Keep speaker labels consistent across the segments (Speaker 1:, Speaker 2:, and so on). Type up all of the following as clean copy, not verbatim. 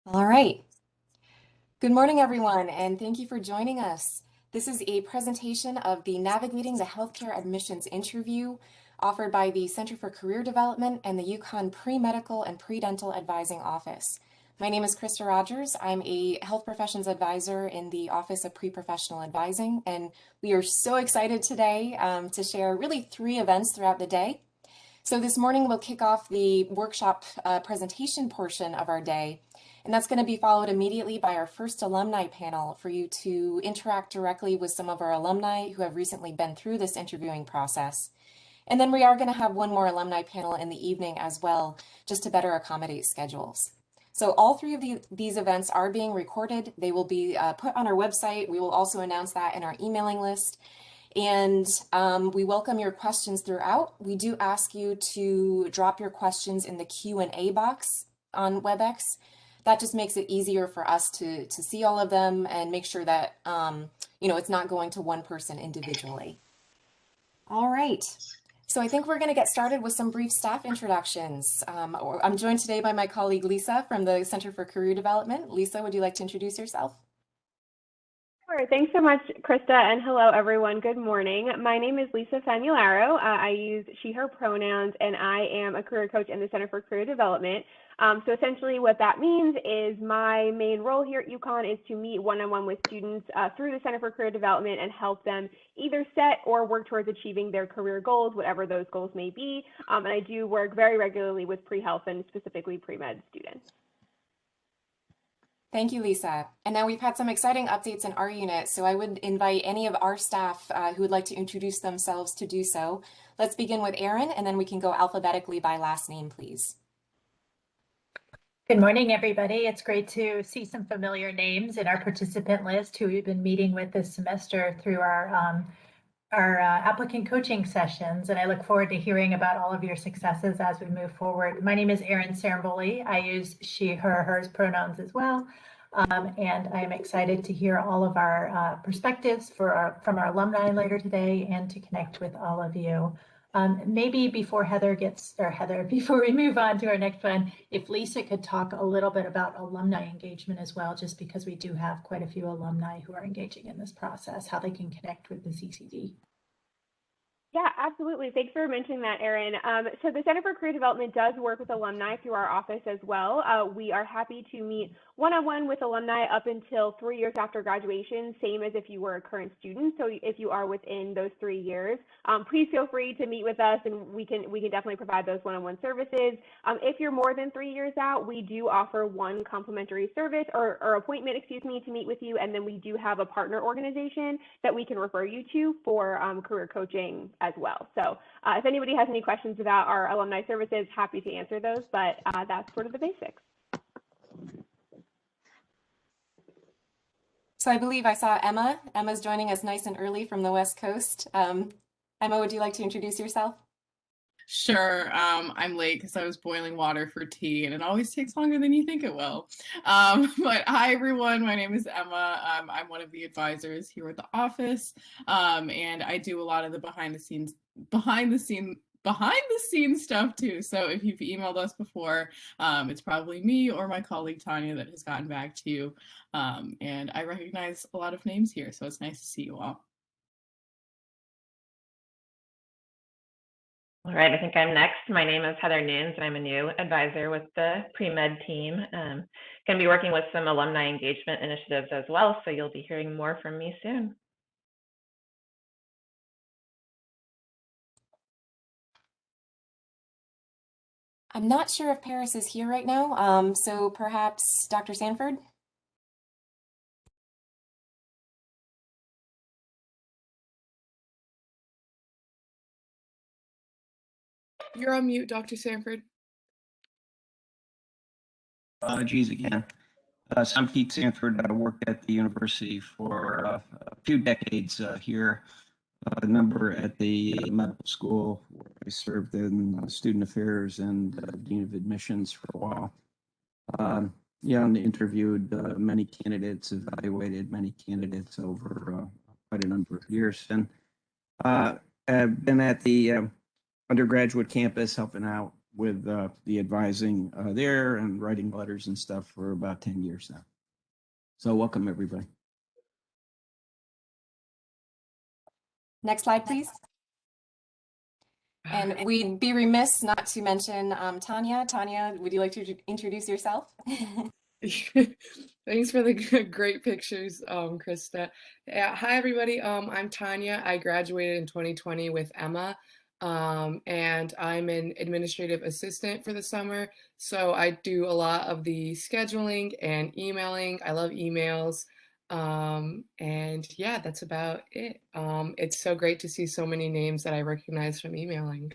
Speaker 1: All right. Good morning, everyone, and thank you for joining us. This is a presentation of the Navigating the Healthcare Admissions Interview offered by the Center for Career Development and the UConn Pre-Medical and Pre-Dental Advising Office. My name is Krista Rogers. I'm a health professions advisor in the Office of Pre-Professional Advising, and we are so excited today to share really 3 events throughout the day. So this morning we'll kick off the workshop presentation portion of our day. And that's going to be followed immediately by our first alumni panel for you to interact directly with some of our alumni who have recently been through this interviewing process. And then we are going to have one more alumni panel in the evening as well, just to better accommodate schedules. So all 3 of these events are being recorded. They will be put on our website. We will also announce that in our emailing list. And we welcome your questions throughout. We do ask you to drop your questions in the Q&A box on WebEx. That just makes it easier for us to see all of them and make sure that it's not going to one person individually. All right. So I think we're going to get started with some brief staff introductions. I'm joined today by my colleague Lisa from the Center for Career Development. Lisa, would you like to introduce yourself?
Speaker 2: Sure. Thanks so much, Krista, and hello, everyone. Good morning. My name is Lisa Fanularo. I use she, her pronouns, and I am a career coach in the Center for Career Development. So essentially what that means is my main role here at UConn is to meet one-on-one with students through the Center for Career Development and help them either set or work towards achieving their career goals, whatever those goals may be. And I do work very regularly with pre-health and specifically pre-med students.
Speaker 1: Thank you, Lisa. And now we've had some exciting updates in our unit, so I would invite any of our staff who would like to introduce themselves to do so. Let's begin with Erin, and then we can go alphabetically by last name, please.
Speaker 3: Good morning, everybody. It's great to see some familiar names in our participant list who we've been meeting with this semester through our applicant coaching sessions, and I look forward to hearing about all of your successes as we move forward. My name is Erin Saramboli. I use she, her, hers pronouns as well, and I'm excited to hear all of our perspectives from our alumni later today and to connect with all of you. Maybe before before we move on to our next one, if Lisa could talk a little bit about alumni engagement as well, just because we do have quite a few alumni who are engaging in this process, how they can connect with the CCD.
Speaker 2: Yeah, absolutely. Thanks for mentioning that, Erin. So the Center for Career Development does work with alumni through our office as well. We are happy to meet one-on-one with alumni up until 3 years after graduation, same as if you were a current student. So if you are within those 3 years, please feel free to meet with us, and we can definitely provide those one-on-one services. If you're more than 3 years out, we do offer one complimentary service or appointment, to meet with you, and then we do have a partner organization that we can refer you to for career coaching as well. So if anybody has any questions about our alumni services, happy to answer those, but that's sort of the basics.
Speaker 1: So I believe I saw Emma. Emma's joining us nice and early from the West Coast. Emma, would you like to introduce yourself?
Speaker 4: Sure. I'm late because I was boiling water for tea, and it always takes longer than you think it will. But hi, everyone. My name is Emma. I'm one of the advisors here at the office, and I do a lot of the behind the scenes stuff too. So if you've emailed us before, it's probably me or my colleague Tanya that has gotten back to you. And I recognize a lot of names here, so it's nice to see you all.
Speaker 5: All right, I think I'm next. My name is Heather Nunes, and I'm a new advisor with the pre-med team. Going to be working with some alumni engagement initiatives as well, so you'll be hearing more from me soon.
Speaker 1: I'm not sure if Paris is here right now, so perhaps Dr. Sanford?
Speaker 4: You're on mute, Dr. Sanford.
Speaker 6: Geez, again. So I'm Keith Sanford. I worked at the university for a few decades here, a number at the medical school where I served in student affairs and dean of admissions for a while. And interviewed many candidates, evaluated many candidates over quite a number of years. And I've been at the undergraduate campus helping out with the advising there and writing letters and stuff for about 10 years now. So welcome, everybody.
Speaker 1: Next slide, please. And we'd be remiss not to mention Tanya. Tanya, would you like to introduce yourself?
Speaker 7: Thanks for the great pictures, Krista. Yeah, hi everybody. I'm Tanya. I graduated in 2020 with Emma, and I'm an administrative assistant for the summer. So I do a lot of the scheduling and emailing. I love emails. And yeah, that's about it. It's so great to see so many names that I recognize from emailing.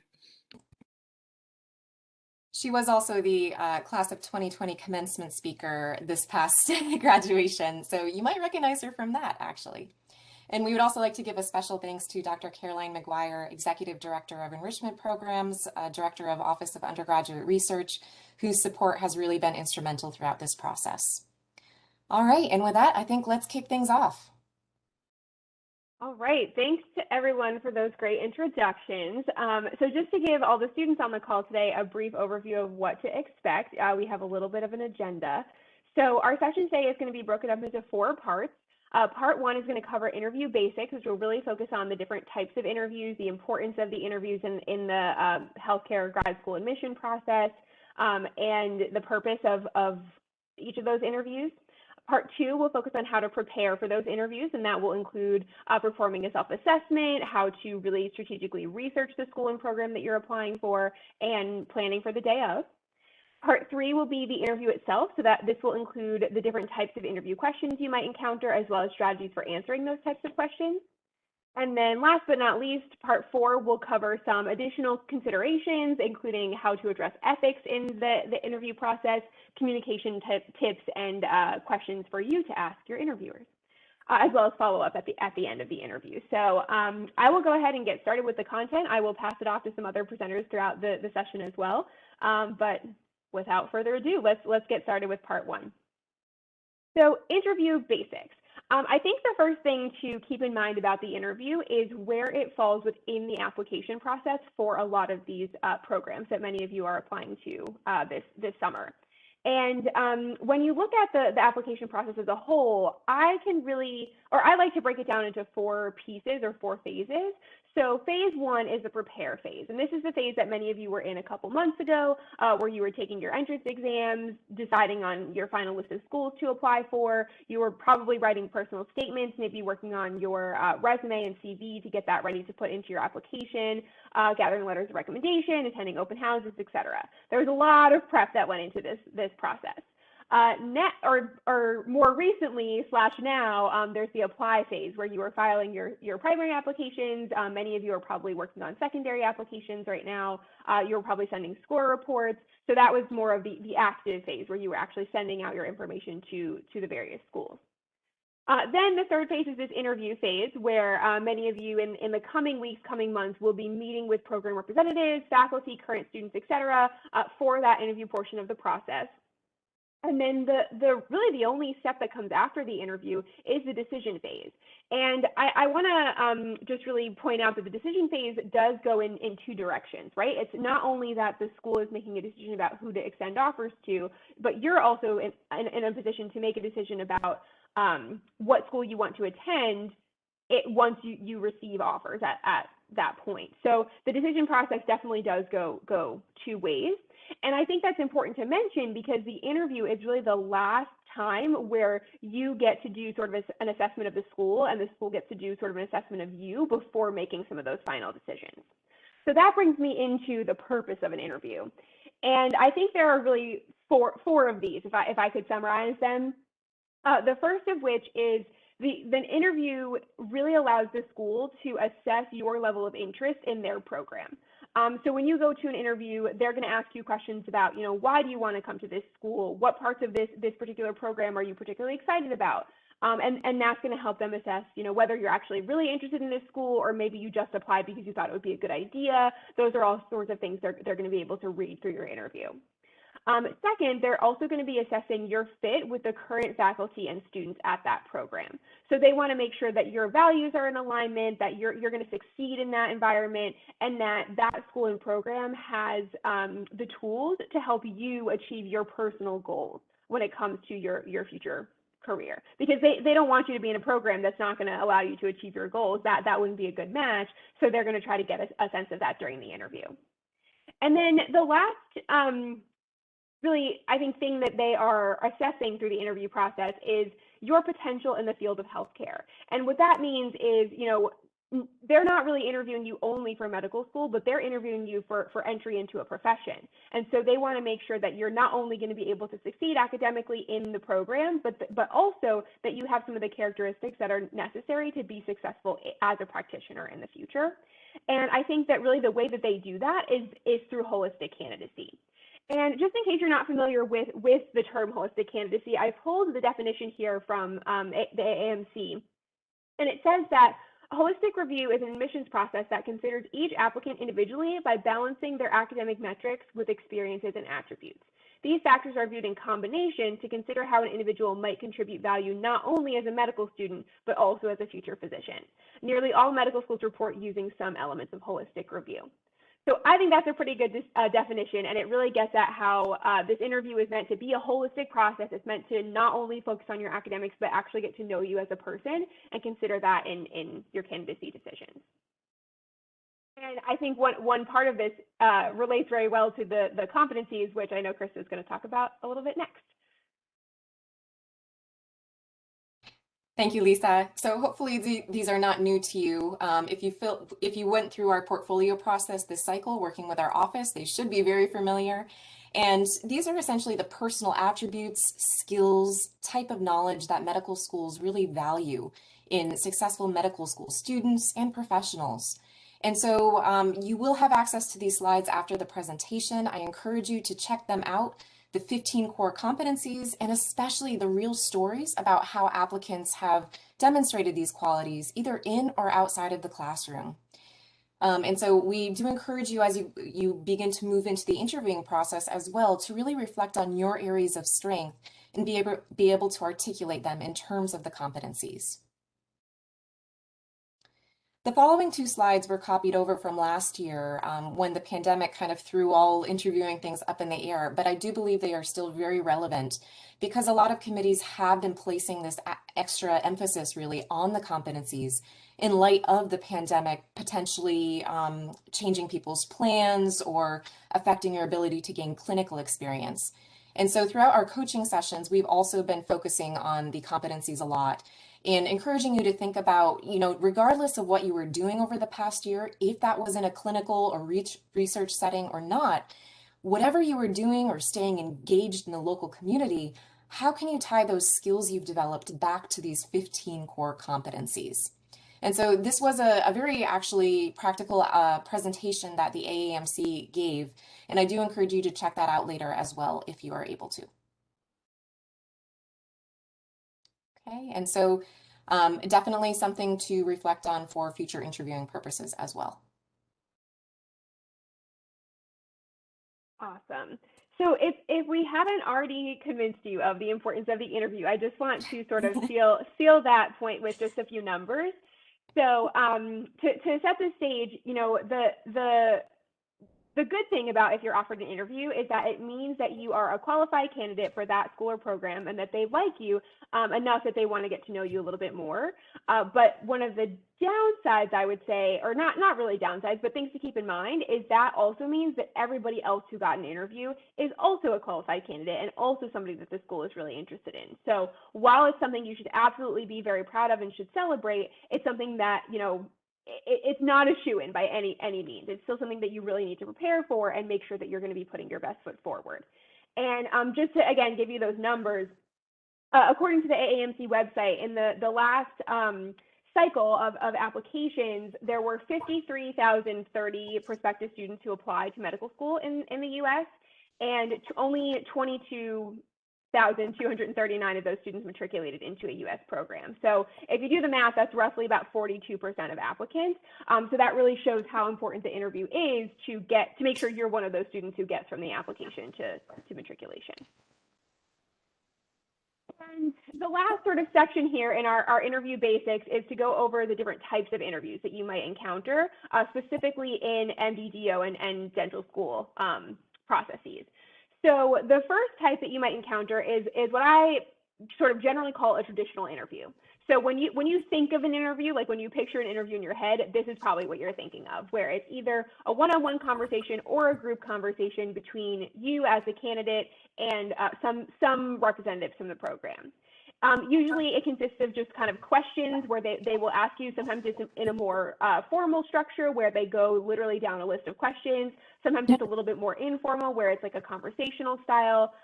Speaker 1: She was also the class of 2020 commencement speaker this past graduation, so you might recognize her from that, actually. And we would also like to give a special thanks to Dr. Caroline McGuire, Executive Director of Enrichment Programs, Director of Office of Undergraduate Research, whose support has really been instrumental throughout this process. All right, and with that, I think let's kick things off.
Speaker 2: All right, thanks to everyone for those great introductions. So just to give all the students on the call today a brief overview of what to expect, we have a little bit of an agenda. So our session today is going to be broken up into 4 parts. Part 1 is going to cover interview basics, which will really focus on the different types of interviews, the importance of the interviews in the healthcare grad school admission process, and the purpose of each of those interviews. Part 2 will focus on how to prepare for those interviews, and that will include performing a self-assessment, how to really strategically research the school and program that you're applying for, and planning for the day of. Part 3 will be the interview itself, so that this will include the different types of interview questions you might encounter, as well as strategies for answering those types of questions. And then last but not least, part 4 will cover some additional considerations, including how to address ethics in the interview process, communication tips, and questions for you to ask your interviewers, as well as follow up at the end of the interview. So I will go ahead and get started with the content. I will pass it off to some other presenters throughout the session as well. But without further ado, let's get started with part 1. So interview basics. I think the first thing to keep in mind about the interview is where it falls within the application process for a lot of these programs that many of you are applying to this summer. And when you look at the application process as a whole, I like to break it down into 4 pieces or 4 phases. So phase 1 is the prepare phase. And this is the phase that many of you were in a couple months ago, where you were taking your entrance exams, deciding on your final list of schools to apply for. You were probably writing personal statements, maybe working on your resume and CV to get that ready to put into your application, gathering letters of recommendation, attending open houses, etc. There was a lot of prep that went into this process. More recently / now, there's the apply phase where you are filing your primary applications. Many of you are probably working on secondary applications right now. You're probably sending score reports. So that was more of the active phase where you were actually sending out your information to the various schools. Then the third phase is this interview phase where many of you in the coming weeks, coming months will be meeting with program representatives, faculty, current students, etc. For that interview portion of the process. And then really the only step that comes after the interview is the decision phase. And I want to just really point out that the decision phase does go in 2 directions, right? It's not only that the school is making a decision about who to extend offers to, but you're also in a position to make a decision about what school you want to attend once you receive offers at that point. So the decision process definitely does go 2 ways. And I think that's important to mention because the interview is really the last time where you get to do sort of an assessment of the school and the school gets to do sort of an assessment of you before making some of those final decisions. So that brings me into the purpose of an interview. And I think there are really four of these, if I could summarize them. The first of which is the interview really allows the school to assess your level of interest in their program. So when you go to an interview, they're going to ask you questions about, why do you want to come to this school? What parts of this particular program are you particularly excited about? And that's going to help them assess, whether you're actually really interested in this school or maybe you just applied because you thought it would be a good idea. Those are all sorts of things they're going to be able to read through your interview. Second, they're also going to be assessing your fit with the current faculty and students at that program. So they want to make sure that your values are in alignment, that you're going to succeed in that environment, and that that school and program has the tools to help you achieve your personal goals when it comes to your future career, because they don't want you to be in a program that's not going to allow you to achieve your goals. That wouldn't be a good match. So they're going to try to get a sense of that during the interview. And then the last really, I think, thing that they are assessing through the interview process is your potential in the field of healthcare. And what that means is, you know, they're not really interviewing you only for medical school, but they're interviewing you for entry into a profession. And so they want to make sure that you're not only going to be able to succeed academically in the program, but also that you have some of the characteristics that are necessary to be successful as a practitioner in the future. And I think that really the way that they do that is through holistic candidacy. And just in case you're not familiar with the term holistic candidacy, I pulled the definition here from the AAMC. And it says that a holistic review is an admissions process that considers each applicant individually by balancing their academic metrics with experiences and attributes. These factors are viewed in combination to consider how an individual might contribute value not only as a medical student, but also as a future physician. Nearly all medical schools report using some elements of holistic review. So I think that's a pretty good definition, and it really gets at how this interview is meant to be a holistic process. It's meant to not only focus on your academics, but actually get to know you as a person and consider that in your candidacy decisions. And I think one part of this relates very well to the competencies, which I know Krista is going to talk about a little bit next.
Speaker 1: Thank you, Lisa. So hopefully these are not new to you. If you went through our portfolio process this cycle working with our office, they should be very familiar. And these are essentially the personal attributes, skills, type of knowledge that medical schools really value in successful medical school students and professionals. And so you will have access to these slides after the presentation. I encourage you to check them out, the 15 core competencies, and especially the real stories about how applicants have demonstrated these qualities either in or outside of the classroom. And so we do encourage you as you begin to move into the interviewing process as well to really reflect on your areas of strength and be able to articulate them in terms of the competencies. The following two slides were copied over from last year when the pandemic kind of threw all interviewing things up in the air, but I do believe they are still very relevant because a lot of committees have been placing this extra emphasis really on the competencies in light of the pandemic potentially changing people's plans or affecting your ability to gain clinical experience. And so throughout our coaching sessions, we've also been focusing on the competencies a lot and encouraging you to think about, you know, regardless of what you were doing over the past year, if that was in a clinical or research setting or not, whatever you were doing or staying engaged in the local community, how can you tie those skills you've developed back to these 15 core competencies? And so this was a very actually practical presentation that the AAMC gave, and I do encourage you to check that out later as well if you are able to. Okay, and so definitely something to reflect on for future interviewing purposes as well.
Speaker 2: Awesome. So if we haven't already convinced you of the importance of the interview, I just want to sort of seal that point with just a few numbers. So to set the stage, you know, the good thing about if you're offered an interview is that it means that you are a qualified candidate for that school or program and that they like you enough that they want to get to know you a little bit more. But one of the downsides, I would say, or not really downsides, but things to keep in mind is that also means that everybody else who got an interview is also a qualified candidate and also somebody that the school is really interested in. So while it's something you should absolutely be very proud of and should celebrate, it's something that, you know, it's not a shoo-in by any means. It's still something that you really need to prepare for and make sure that you're going to be putting your best foot forward. And just to, again, give you those numbers, according to the AAMC website, in the last cycle of applications, there were 53,030 prospective students who applied to medical school in the U.S., and only 22 1,239 of those students matriculated into a U.S. program. So if you do the math, that's roughly about 42% of applicants. So that really shows how important the interview is to make sure you're one of those students who gets from the application to matriculation. And the last sort of section here in our interview basics is to go over the different types of interviews that you might encounter, specifically in MDDO and dental school processes. So the first type that you might encounter is what I sort of generally call a traditional interview. So when you think of an interview, like when you picture an interview in your head, this is probably what you're thinking of, where it's either a one-on-one conversation or a group conversation between you as a candidate and some representatives from the program. Usually it consists of just kind of questions where they will ask you. Sometimes it's in a more formal structure where they go literally down a list of questions. Sometimes it's a little bit more informal where it's like a conversational style.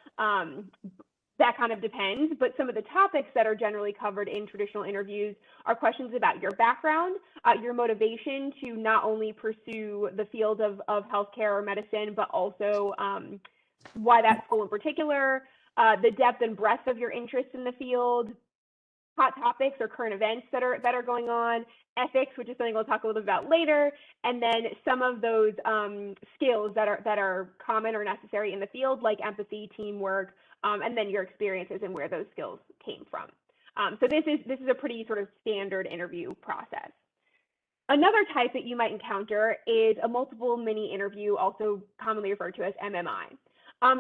Speaker 2: That kind of depends, but some of the topics that are generally covered in traditional interviews are questions about your background, your motivation to not only pursue the field of healthcare or medicine, but also why that school in particular, the depth and breadth of your interest in the field, hot topics or current events that are going on, ethics, which is something we'll talk a little bit about later, and then some of those skills that are common or necessary in the field, like empathy, teamwork, and then your experiences and where those skills came from. So this is a pretty sort of standard interview process. Another type that you might encounter is a multiple mini interview, also commonly referred to as MMI.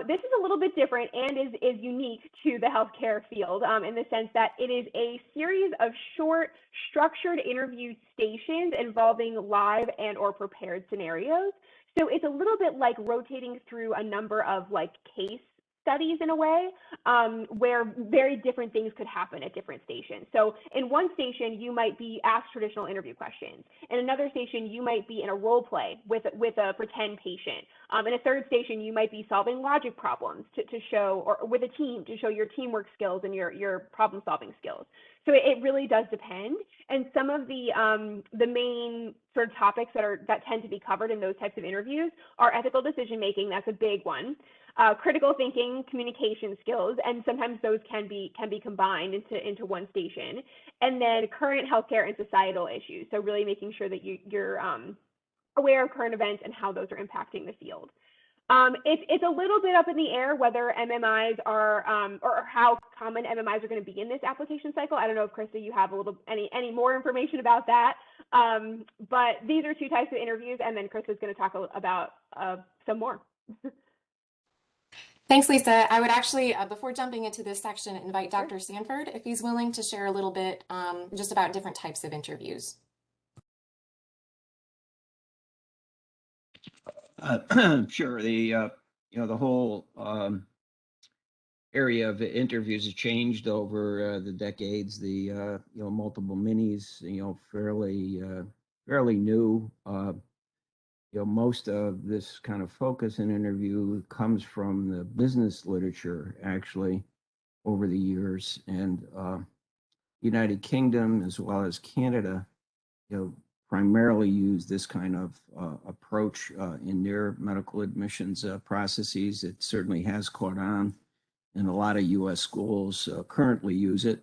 Speaker 2: This is a little bit different and is unique to the healthcare field in the sense that it is a series of short, structured interview stations involving live and or prepared scenarios. So it's a little bit like rotating through a number of like case studies in a way, where very different things could happen at different stations. So in one station, you might be asked traditional interview questions. In another station, you might be in a role play with a pretend patient. In a third station, you might be solving logic problems to show, or with a team to show your teamwork skills and your problem solving skills. So it really does depend. And some of the main sort of topics that tend to be covered in those types of interviews are ethical decision making. That's a big one. Critical thinking, communication skills, and sometimes those can be combined into one station. And then current healthcare and societal issues. So really making sure that you're aware of current events and how those are impacting the field. It's a little bit up in the air whether MMIs are or how common MMIs are going to be in this application cycle. I don't know if Krista, you have any more information about that. But these are two types of interviews, and then Krista's going to talk about some more.
Speaker 1: Thanks, Lisa. I would actually, before jumping into this section, invite Dr. Sanford if he's willing to share a little bit just about different types of interviews.
Speaker 6: Sure. The whole area of interviews has changed over the decades. The multiple minis, fairly new. Most of this kind of focus in interview comes from the business literature, actually, over the years, and United Kingdom as well as Canada, primarily use this kind of approach in their medical admissions processes. It certainly has caught on, and a lot of U.S. schools currently use it.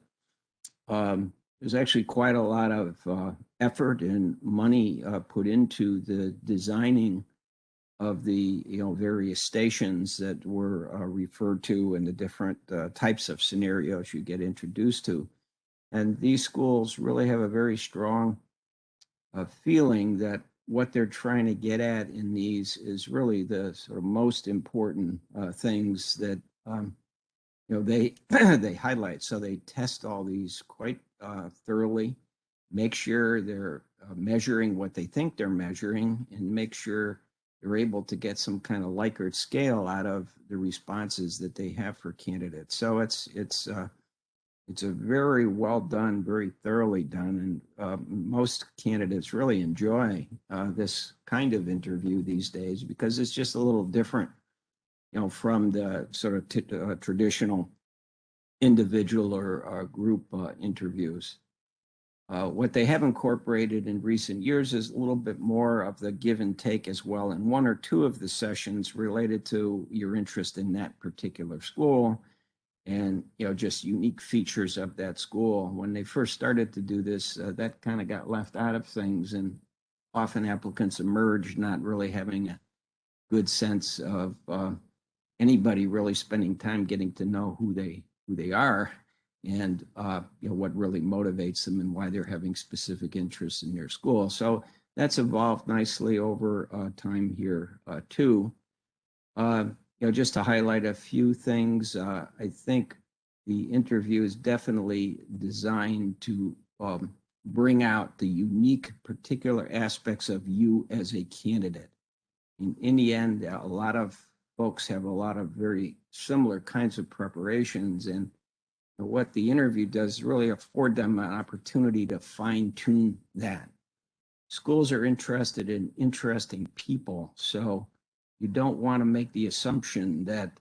Speaker 6: There's actually quite a lot of effort and money put into the designing of the various stations that were referred to and the different types of scenarios you get introduced to. And these schools really have a very strong feeling that what they're trying to get at in these is really the sort of most important things that they they highlight. So they test all these quite thoroughly, make sure they're measuring what they think they're measuring, and make sure they're able to get some kind of Likert scale out of the responses that they have for candidates. So it's a very well done, very thoroughly done, and most candidates really enjoy this kind of interview these days because it's just a little different, from the sort of traditional individual or group interviews. What they have incorporated in recent years is a little bit more of the give and take as well, and one or two of the sessions related to your interest in that particular school, and just unique features of that school. When they first started to do this, that kind of got left out of things, and often applicants emerged not really having a good sense of anybody really spending time getting to know who they are, and what really motivates them and why they're having specific interests in their school. So that's evolved nicely over time here too. Just to highlight a few things, I think the interview is definitely designed to bring out the unique particular aspects of you as a candidate. In the end, a lot of folks have a lot of very similar kinds of preparations, and what the interview does really afford them an opportunity to fine tune that. Schools are interested in interesting people, so you don't want to make the assumption that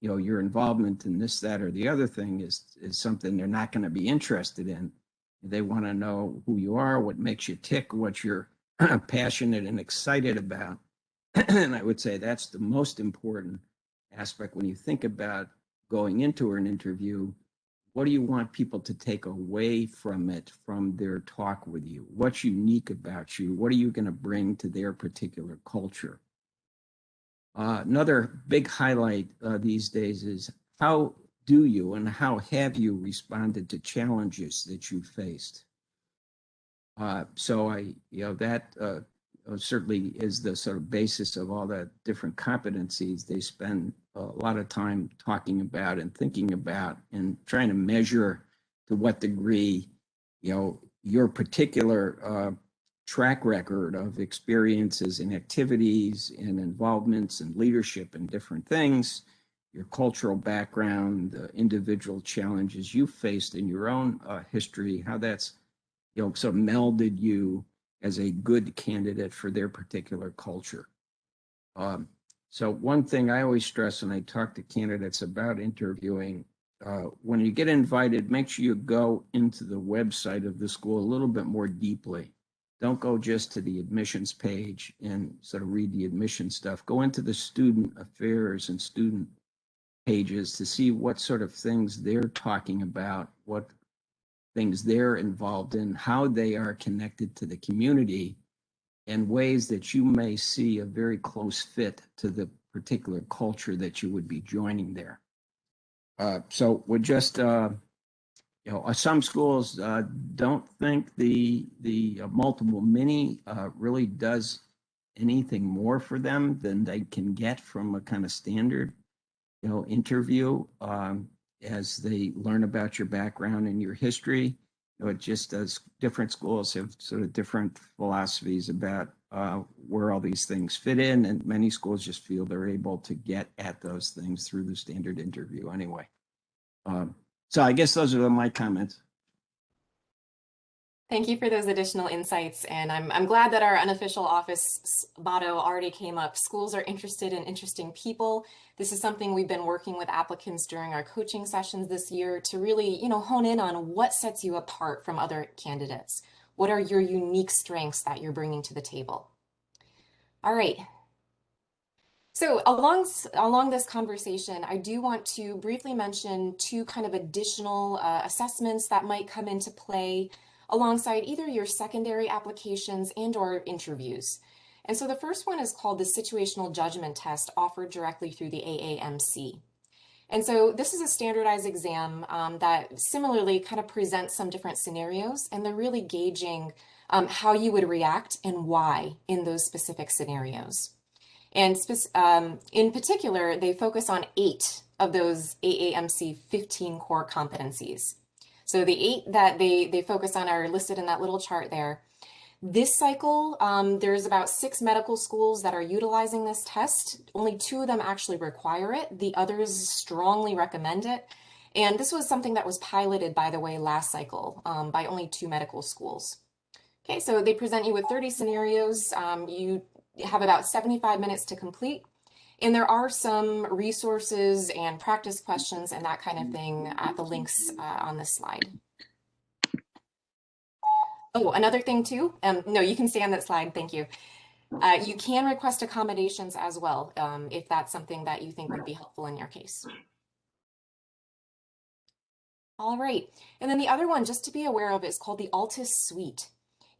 Speaker 6: your involvement in this, that, or the other thing is something they're not going to be interested in. They want to know who you are, what makes you tick, what you're passionate and excited about. And I would say that's the most important aspect when you think about going into an interview. What do you want people to take away from it, from their talk with you? What's unique about you? What are you going to bring to their particular culture? Another big highlight these days is how do you and how have you responded to challenges that you faced? So that certainly is the sort of basis of all the different competencies they spend a lot of time talking about and thinking about and trying to measure to what degree, your particular track record of experiences and activities and involvements and leadership in different things, your cultural background, the individual challenges you faced in your own history, how that's, sort of melded you as a good candidate for their particular culture. So one thing I always stress when I talk to candidates about interviewing, when you get invited, make sure you go into the website of the school a little bit more deeply. Don't go just to the admissions page and sort of read the admission stuff. Go into the student affairs and student pages to see what sort of things they're talking about, what things they're involved in, how they are connected to the community, and ways that you may see a very close fit to the particular culture that you would be joining there. So we're just, some schools don't think the multiple mini really does anything more for them than they can get from a kind of standard, interview. As they learn about your background and your history, it just does. Different schools have sort of different philosophies about where all these things fit in, and many schools just feel they're able to get at those things through the standard interview anyway. So I guess those are my comments.
Speaker 1: Thank you for those additional insights, and I'm glad that our unofficial office motto already came up. Schools are interested in interesting people. This is something we've been working with applicants during our coaching sessions this year to really, hone in on what sets you apart from other candidates. What are your unique strengths that you're bringing to the table? All right. So along this conversation, I do want to briefly mention two kind of additional assessments that might come into play alongside either your secondary applications and/or interviews. And so the first one is called the Situational Judgment Test, offered directly through the AAMC. And so this is a standardized exam that similarly kind of presents some different scenarios, and they're really gauging how you would react and why in those specific scenarios. And in particular, they focus on 8 of those AAMC 15 core competencies. So the 8 that they focus on are listed in that little chart there. This cycle, there's about 6 medical schools that are utilizing this test. Only 2 of them actually require it. The others strongly recommend it. And this was something that was piloted, by the way, last cycle by only 2 medical schools. Okay, so they present you with 30 scenarios. You have about 75 minutes to complete. And there are some resources and practice questions and that kind of thing at the links on this slide. Oh, another thing too, no, you can stay on that slide, thank you. You can request accommodations as well if that's something that you think would be helpful in your case. All right. And then the other one, just to be aware of, is called the Altus Suite.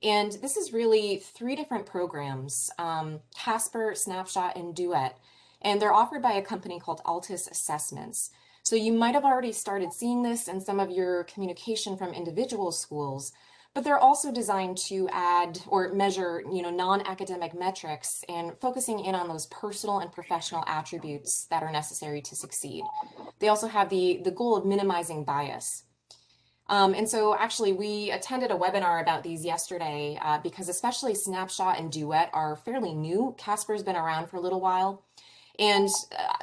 Speaker 1: And this is really 3 different programs, Casper, Snapshot, and Duet. And they're offered by a company called Altus Assessments. So you might have already started seeing this in some of your communication from individual schools, but they're also designed to add or measure, non-academic metrics and focusing in on those personal and professional attributes that are necessary to succeed. They also have the goal of minimizing bias. And so actually we attended a webinar about these yesterday because especially Snapshot and Duet are fairly new. Casper's been around for a little while. And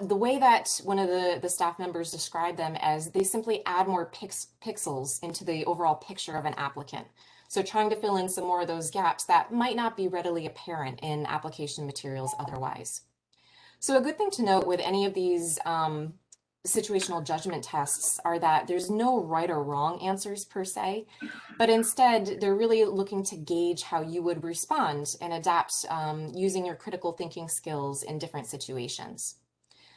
Speaker 1: the way that one of the staff members described them as they simply add more pixels into the overall picture of an applicant. So trying to fill in some more of those gaps that might not be readily apparent in application materials otherwise. So a good thing to note with any of these situational judgment tests are that there's no right or wrong answers per se, but instead they're really looking to gauge how you would respond and adapt using your critical thinking skills in different situations.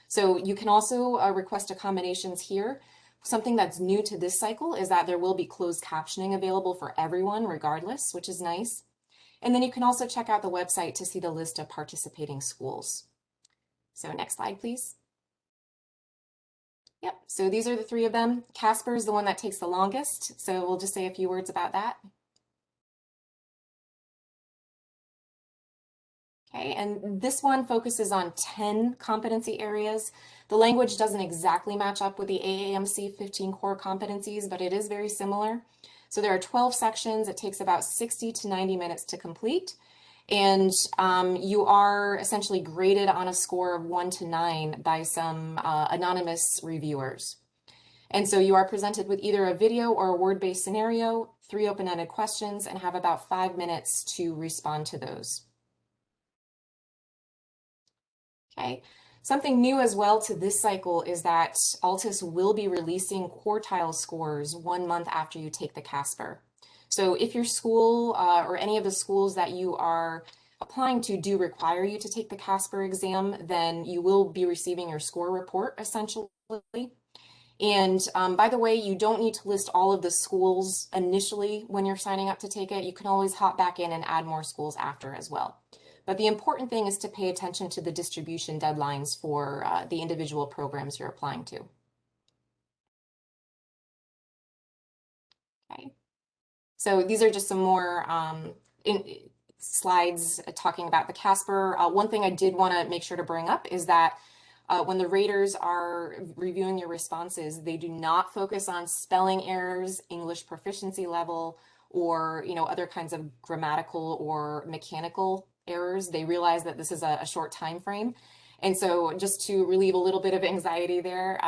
Speaker 1: So you can also request accommodations here. Something that's new to this cycle is that there will be closed captioning available for everyone regardless, which is nice. And then you can also check out the website to see the list of participating schools. So next slide, please. Yep, so these are the 3 of them. Casper is the one that takes the longest, so we'll just say a few words about that. Okay, and this one focuses on 10 competency areas. The language doesn't exactly match up with the AAMC 15 core competencies, but it is very similar. So there are 12 sections. It takes about 60 to 90 minutes to complete. And you are essentially graded on a score of 1 to 9 by some anonymous reviewers. And so you are presented with either a video or a word-based scenario, 3 open-ended questions, and have about 5 minutes to respond to those. Okay. Something new as well to this cycle is that Altus will be releasing quartile scores 1 month after you take the Casper. So if your school or any of the schools that you are applying to do require you to take the Casper exam, then you will be receiving your score report essentially. And by the way, you don't need to list all of the schools initially when you're signing up to take it. You can always hop back in and add more schools after as well. But the important thing is to pay attention to the distribution deadlines for the individual programs you're applying to. Okay. So these are just some more slides talking about the Casper. One thing I did want to make sure to bring up is that when the raters are reviewing your responses, they do not focus on spelling errors, English proficiency level, or other kinds of grammatical or mechanical errors. They realize that this is a short time frame. And so just to relieve a little bit of anxiety there,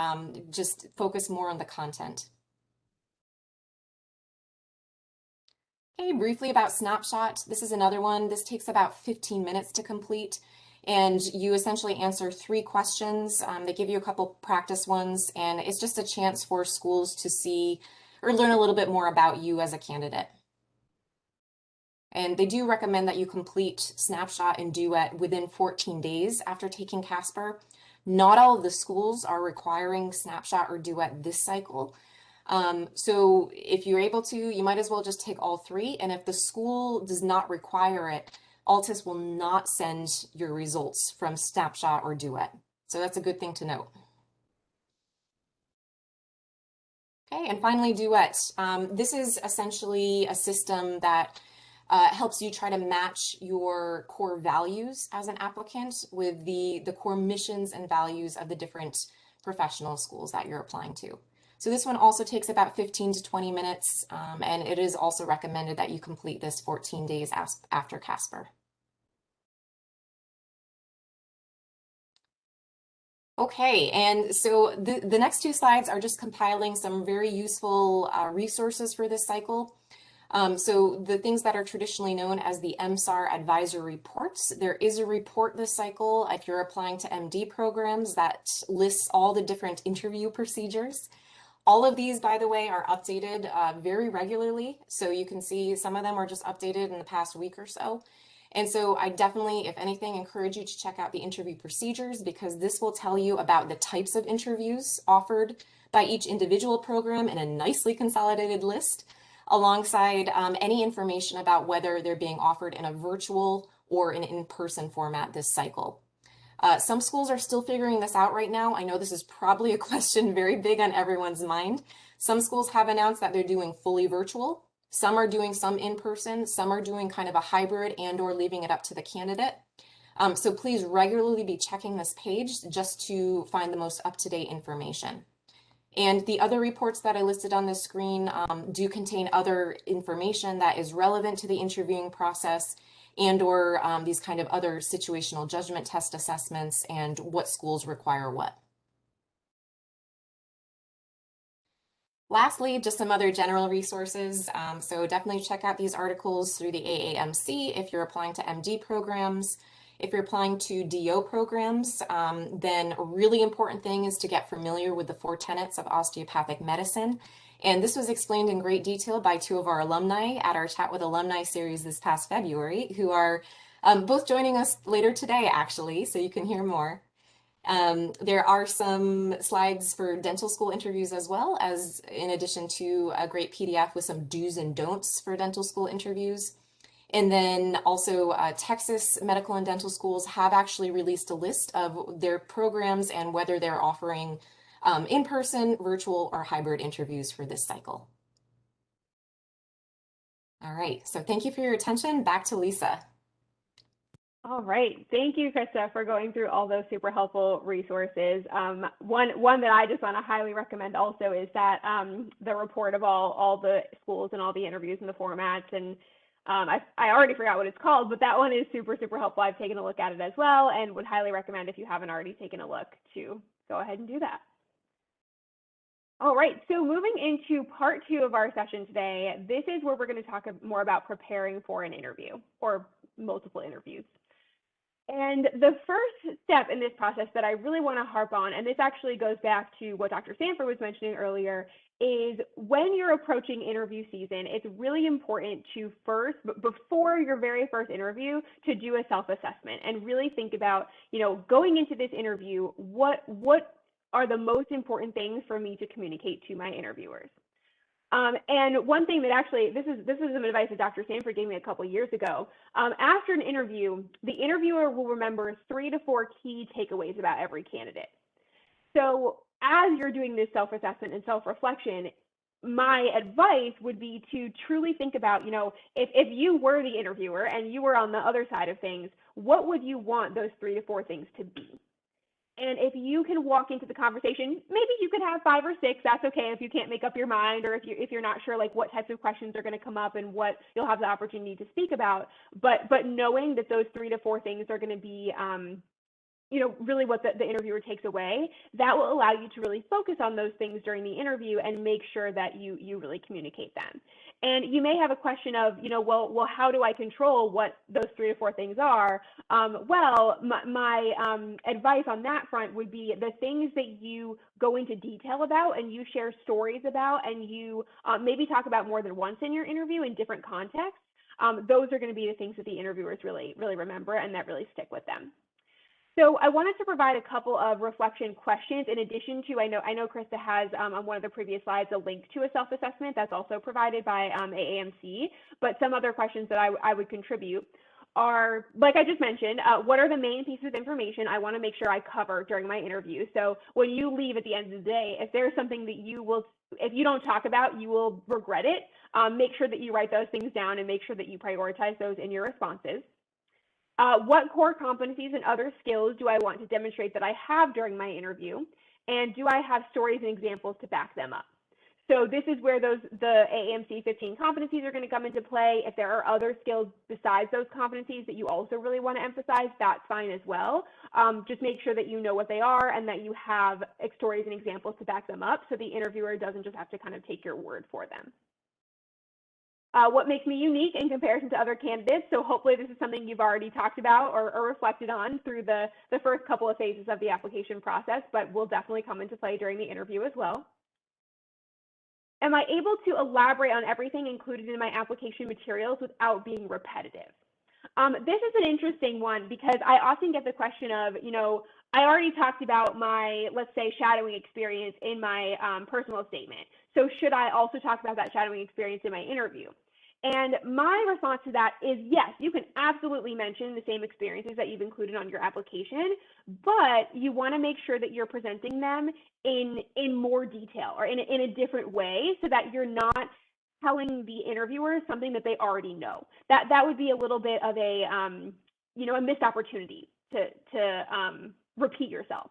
Speaker 1: just focus more on the content. Okay, briefly about Snapshot. This is another one. This takes about 15 minutes to complete. And you essentially answer 3 questions. They give you a couple practice ones, and it's just a chance for schools to see or learn a little bit more about you as a candidate. And they do recommend that you complete Snapshot and Duet within 14 days after taking Casper. Not all of the schools are requiring Snapshot or Duet this cycle. So if you're able to, you might as well just take all 3. And if the school does not require it, Altus will not send your results from Snapshot or Duet. So that's a good thing to note. Okay, and finally Duet. This is essentially a system that helps you try to match your core values as an applicant with the core missions and values of the different professional schools that you're applying to. So this one also takes about 15 to 20 minutes, and it is also recommended that you complete this 14 days after Casper. Okay, and so the next 2 slides are just compiling some very useful resources for this cycle. So the things that are traditionally known as the MSAR advisor reports, there is a report this cycle if you're applying to MD programs that lists all the different interview procedures. All of these, by the way, are updated very regularly. So you can see some of them are just updated in the past week or so. And so I definitely, if anything, encourage you to check out the interview procedures, because this will tell you about the types of interviews offered by each individual program in a nicely consolidated list, alongside any information about whether they're being offered in a virtual or an in-person format this cycle. Some schools are still figuring this out right now. I know this is probably a question very big on everyone's mind. Some schools have announced that they're doing fully virtual. Some are doing some in person. Some are doing kind of a hybrid and or leaving it up to the candidate. So please regularly be checking this page just to find the most up-to-date information. And the other reports that I listed on the screen do contain other information that is relevant to the interviewing process and or these kind of other situational judgment test assessments and what schools require what. Lastly, just some other general resources. So definitely check out these articles through the AAMC if you're applying to MD programs. If you're applying to DO programs, then a really important thing is to get familiar with the 4 tenets of osteopathic medicine. And this was explained in great detail by 2 of our alumni at our Chat with Alumni series this past February, who are both joining us later today, actually, so you can hear more. There are some slides for dental school interviews as well, as in addition to a great PDF with some do's and don'ts for dental school interviews. And then also Texas medical and dental schools have actually released a list of their programs and whether they're offering in-person, virtual, or hybrid interviews for this cycle. All right, so thank you for your attention. Back to Lisa.
Speaker 2: All right. Thank you, Krista, for going through all those super helpful resources. One that I just want to highly recommend also is that the report of all the schools and all the interviews and the formats. And I already forgot what it's called, but that one is super, super helpful. I've taken a look at it as well and would highly recommend, if you haven't already taken a look, to go ahead and do that. All right, so moving into part 2 of our session today, this is where we're going to talk more about preparing for an interview or multiple interviews. And the first step in this process that I really want to harp on, and this actually goes back to what Dr. Sanford was mentioning earlier, is when you're approaching interview season, it's really important to first, before your very first interview, to do a self-assessment and really think about, going into this interview, what are the most important things for me to communicate to my interviewers? And one thing that actually, this is some advice that Dr. Sanford gave me a couple years ago. After an interview, the interviewer will remember 3 to 4 key takeaways about every candidate. So as you're doing this self-assessment and self-reflection, my advice would be to truly think about, if you were the interviewer and you were on the other side of things, what would you want those 3 to 4 things to be? And if you can walk into the conversation, maybe you could have 5 or 6. That's okay if you can't make up your mind, or if you're not sure like what types of questions are going to come up and what you'll have the opportunity to speak about. But knowing that those 3 to 4 things are going to be really what the interviewer takes away, that will allow you to really focus on those things during the interview and make sure that you really communicate them. And you may have a question of, well, how do I control what those 3 to 4 things are? My advice on that front would be the things that you go into detail about and you share stories about and you maybe talk about more than once in your interview in different contexts. Those are going to be the things that the interviewers really remember and that really stick with them. So I wanted to provide a couple of reflection questions in addition to, I know Krista has on one of the previous slides a link to a self-assessment that's also provided by AAMC, but some other questions that I would contribute are, like I just mentioned, what are the main pieces of information I want to make sure I cover during my interview? So when you leave at the end of the day, if there's something that if you don't talk about, you will regret it, make sure that you write those things down and make sure that you prioritize those in your responses. What core competencies and other skills do I want to demonstrate that I have during my interview? And do I have stories and examples to back them up? So this is where the AAMC 15 competencies are going to come into play. If there are other skills besides those competencies that you also really want to emphasize, that's fine as well. Just make sure that you know what they are and that you have stories and examples to back them up so the interviewer doesn't just have to kind of take your word for them. What makes me unique in comparison to other candidates? So hopefully this is something you've already talked about or reflected on through the first couple of phases of the application process, but will definitely come into play during the interview as well. Am I able to elaborate on everything included in my application materials without being repetitive? This is an interesting one because I often get the question of, I already talked about my, let's say, shadowing experience in my personal statement. So should I also talk about that shadowing experience in my interview? And my response to that is yes, you can absolutely mention the same experiences that you've included on your application, but you want to make sure that you're presenting them in more detail or in a different way so that you're not telling the interviewers something that they already know. That would be a little bit of a a missed opportunity to repeat yourself.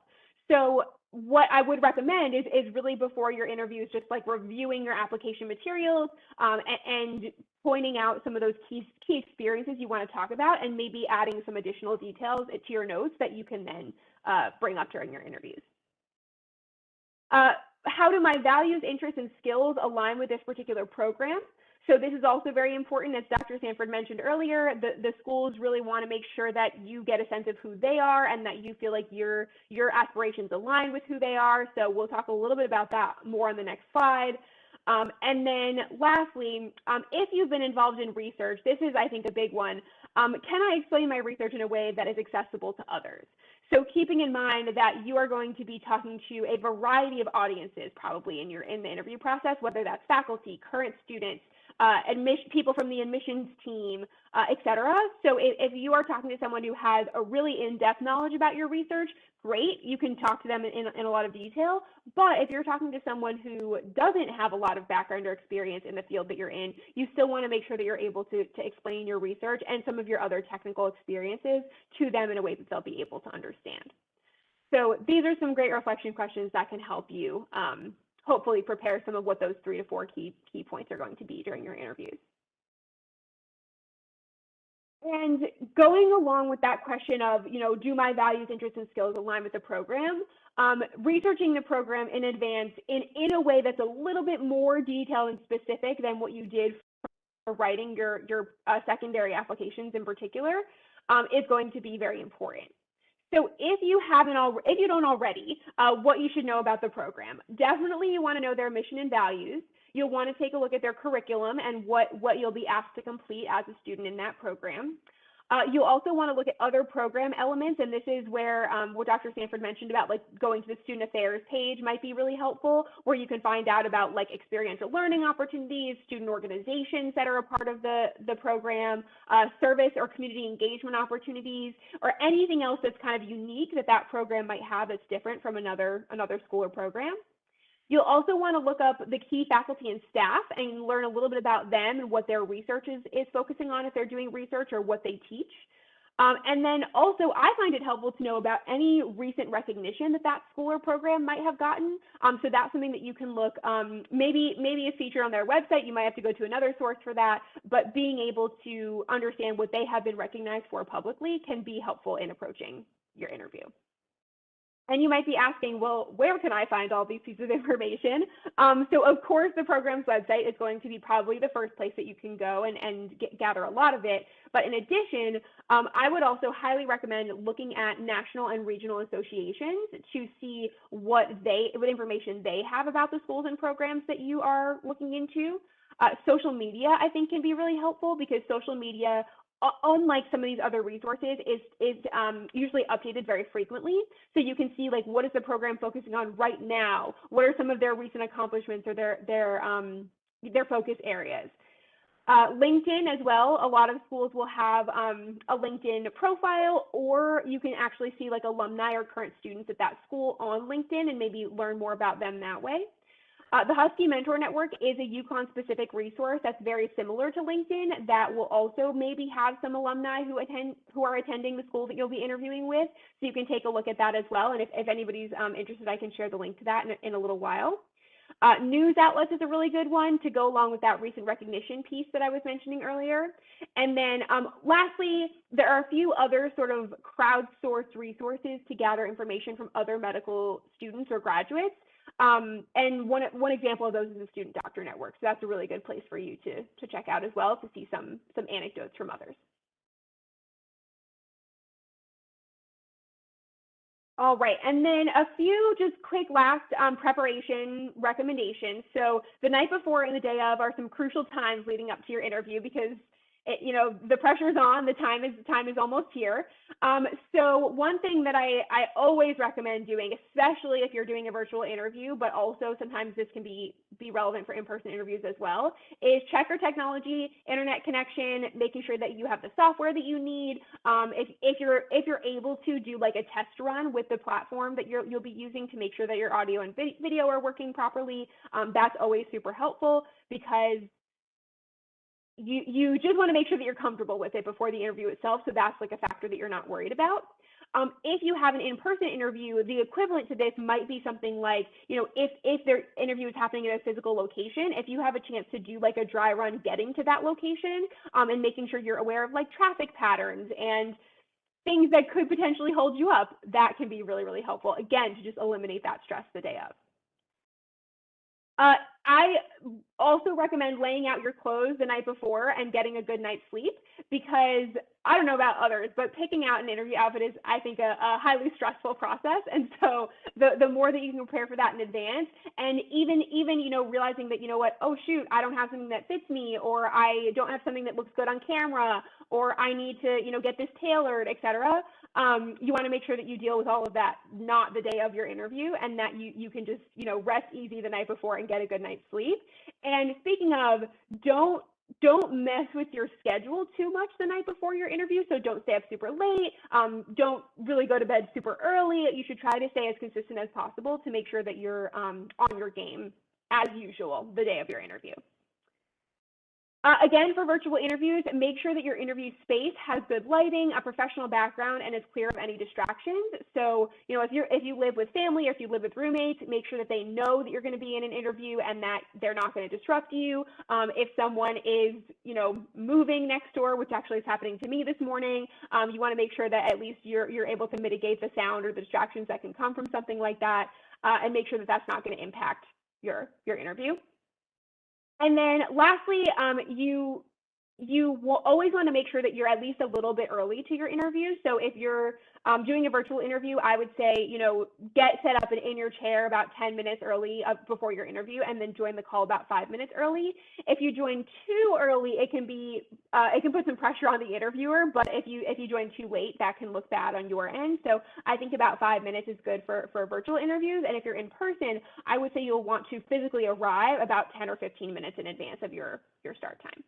Speaker 2: So what I would recommend is really before your interviews, just like reviewing your application materials and pointing out some of those key experiences you want to talk about, and maybe adding some additional details to your notes that you can then bring up during your interviews. How do my values, interests, and skills align with this particular program? So this is also very important. As Dr. Sanford mentioned earlier, the schools really want to make sure that you get a sense of who they are and that you feel like your aspirations align with who they are. So we'll talk a little bit about that more on the next slide. And then lastly, if you've been involved in research, this is, I think, a big one. Can I explain my research in a way that is accessible to others? So keeping in mind that you are going to be talking to a variety of audiences probably in the interview process, whether that's faculty, current students, people from the admissions team, et cetera. So if you are talking to someone who has a really in-depth knowledge about your research, great, you can talk to them in a lot of detail. But if you're talking to someone who doesn't have a lot of background or experience in the field that you're in, you still want to make sure that you're able to explain your research and some of your other technical experiences to them in a way that they'll be able to understand. So these are some great reflection questions that can help you hopefully prepare some of what those 3 to 4 key points are going to be during your interviews. And going along with that question of, do my values, interests, and skills align with the program? Researching the program in advance in a way that's a little bit more detailed and specific than what you did for writing your secondary applications in particular is going to be very important. So if you don't already, what you should know about the program. Definitely you want to know their mission and values. You'll want to take a look at their curriculum and what you'll be asked to complete as a student in that program. You'll also want to look at other program elements, and this is where what Dr. Sanford mentioned about like going to the student affairs page might be really helpful, where you can find out about like experiential learning opportunities, student organizations that are a part of the program, service or community engagement opportunities, or anything else that's kind of unique that program might have that's different from another school or program. You'll also want to look up the key faculty and staff and learn a little bit about them and what their research is focusing on if they're doing research or what they teach. And then also, I find it helpful to know about any recent recognition that school or program might have gotten. So that's something that you can look, maybe a feature on their website. You might have to go to another source for that, but being able to understand what they have been recognized for publicly can be helpful in approaching your interview. And you might be asking, well, where can I find all these pieces of information? So of course, the program's website is going to be probably the first place that you can go and gather a lot of it. But in addition, I would also highly recommend looking at national and regional associations to see what information they have about the schools and programs that you are looking into. Social media, I think, can be really helpful because social media, unlike some of these other resources, is usually updated very frequently. So you can see like what is the program focusing on right now? What are some of their recent accomplishments or their focus areas? LinkedIn as well. A lot of schools will have a LinkedIn profile, or you can actually see like alumni or current students at that school on LinkedIn and maybe learn more about them that way. The Husky Mentor Network is a UConn-specific resource that's very similar to LinkedIn that will also maybe have some alumni who are attending the school that you'll be interviewing with. So you can take a look at that as well. And if anybody's interested, I can share the link to that in a little while. News outlets is a really good one to go along with that recent recognition piece that I was mentioning earlier. And then lastly, there are a few other sort of crowdsourced resources to gather information from other medical students or graduates. And one example of those is the Student Doctor Network. So that's a really good place for you to check out as well, to see some anecdotes from others. All right, and then a few just quick last preparation recommendations. So the night before and the day of are some crucial times leading up to your interview, because the pressure's on, the time is almost here. So one thing that I always recommend doing, especially if you're doing a virtual interview, but also sometimes this can be relevant for in-person interviews as well, is check your technology, internet connection, making sure that you have the software that you need. If you're able to do like a test run with the platform that you'll be using to make sure that your audio and video are working properly, that's always super helpful, because you just want to make sure that you're comfortable with it before the interview itself. So that's like a factor that you're not worried about. If you have an in-person interview, the equivalent to this might be something like, if their interview is happening at a physical location, if you have a chance to do like a dry run getting to that location, and making sure you're aware of like traffic patterns and things that could potentially hold you up, that can be really, really helpful, again, to just eliminate that stress the day of. I also recommend laying out your clothes the night before and getting a good night's sleep, because I don't know about others, but picking out an interview outfit is, I think, a highly stressful process. And so the more that you can prepare for that in advance, and even realizing that, oh shoot, I don't have something that fits me, or I don't have something that looks good on camera, or I need to, get this tailored, etc. You want to make sure that you deal with all of that not the day of your interview, and that you can just, rest easy the night before and get a good night's sleep. And speaking of, don't mess with your schedule too much the night before your interview. So don't stay up super late. Don't really go to bed super early. You should try to stay as consistent as possible to make sure that you're on your game as usual the day of your interview. Again, for virtual interviews, make sure that your interview space has good lighting, a professional background, and is clear of any distractions. So, if you live with family or if you live with roommates, make sure that they know that you're going to be in an interview and that they're not going to disrupt you. If someone is, moving next door, which actually is happening to me this morning, you want to make sure that at least you're able to mitigate the sound or the distractions that can come from something like that, and make sure that that's not going to impact your interview. And then lastly, you will always want to make sure that you're at least a little bit early to your interview. So if you're doing a virtual interview, I would say, get set up and in your chair about 10 minutes early before your interview, and then join the call about 5 minutes early. If you join too early, it can put some pressure on the interviewer, but if you join too late, that can look bad on your end. So I think about 5 minutes is good for virtual interviews. And if you're in person, I would say you'll want to physically arrive about 10 or 15 minutes in advance of your start time.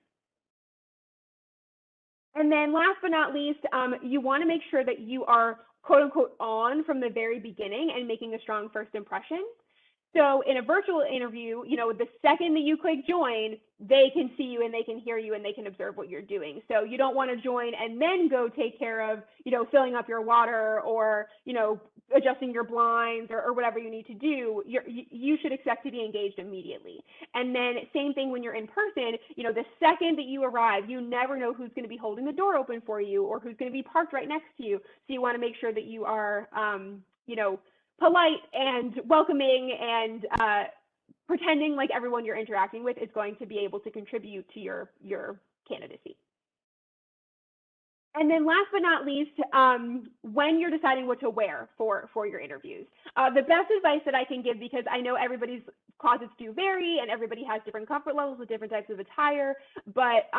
Speaker 2: And then last but not least, you want to make sure that you are quote unquote on from the very beginning and making a strong first impression. So in a virtual interview, the second that you click join, they can see you and they can hear you and they can observe what you're doing. So you don't want to join and then go take care of, filling up your water or, adjusting your blinds or whatever you need to do. You should expect to be engaged immediately. And then same thing when you're in person, the second that you arrive, you never know who's going to be holding the door open for you or who's going to be parked right next to you. So you want to make sure that you are, polite and welcoming and pretending like everyone you're interacting with is going to be able to contribute to your candidacy. And then last but not least, when you're deciding what to wear for your interviews, the best advice that I can give, because I know everybody's closets do vary and everybody has different comfort levels with different types of attire, but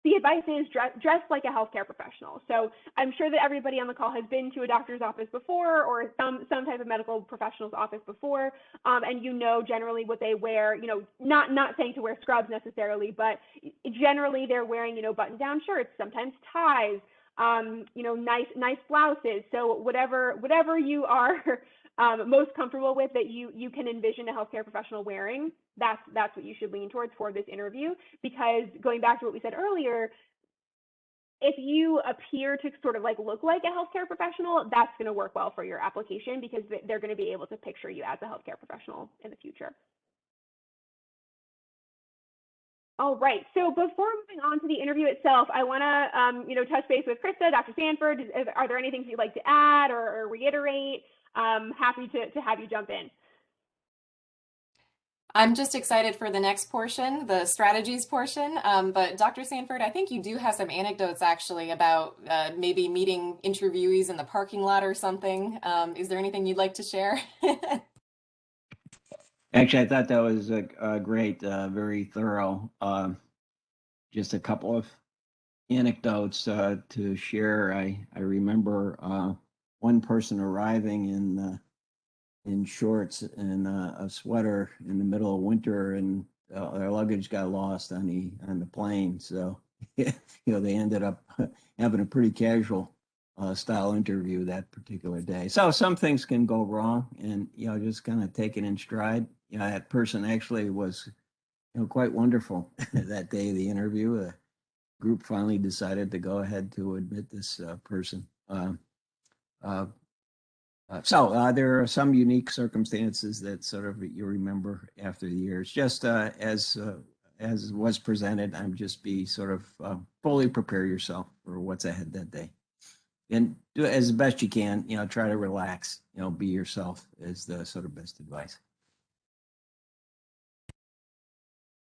Speaker 2: the advice is dress like a healthcare professional. So I'm sure that everybody on the call has been to a doctor's office before or some type of medical professional's office before, and generally what they wear, not saying to wear scrubs necessarily, but generally they're wearing, button-down shirts, sometimes ties, nice blouses. So whatever you are most comfortable with that you can envision a healthcare professional wearing, that's what you should lean towards for this interview. Because going back to what we said earlier, if you appear to sort of look like a healthcare professional, that's going to work well for your application because they're going to be able to picture you as a healthcare professional in the future. All right, so before moving on to the interview itself, I want to touch base with Krista, Dr. Sanford. Are there any things you'd like to add or reiterate? Happy to have you jump in.
Speaker 1: I'm just excited for the next portion, the strategies portion. But Dr. Sanford, I think you do have some anecdotes actually about maybe meeting interviewees in the parking lot or something. Is there anything you'd like to share?
Speaker 6: Actually, I thought that was great, very thorough. just a couple of anecdotes to share. I remember one person arriving in shorts and a sweater in the middle of winter, and their luggage got lost on the plane. So they ended up having a pretty casual style interview that particular day. So some things can go wrong, and just kind of take it in stride. That person actually was quite wonderful that day of the interview. The group finally decided to go ahead to admit this person. So there are some unique circumstances that sort of you remember after the years. Just as was presented, I'm just be sort of fully prepare yourself for what's ahead that day, and do it as best you can. Try to relax. Be yourself is the sort of best advice.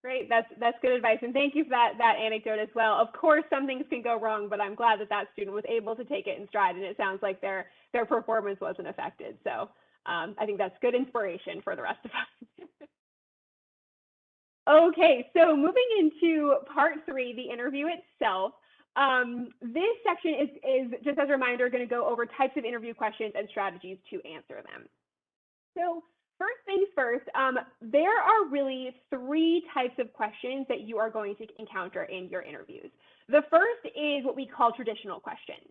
Speaker 2: Great, that's good advice, and thank you for that anecdote as well. Of course, some things can go wrong, but I'm glad that student was able to take it in stride, and it sounds like their performance wasn't affected. So I think that's good inspiration for the rest of us. Okay, so moving into part 3, the interview itself. This section is just as a reminder, going to go over types of interview questions and strategies to answer them. So first things first, there are really 3 types of questions that you are going to encounter in your interviews. The first is what we call traditional questions.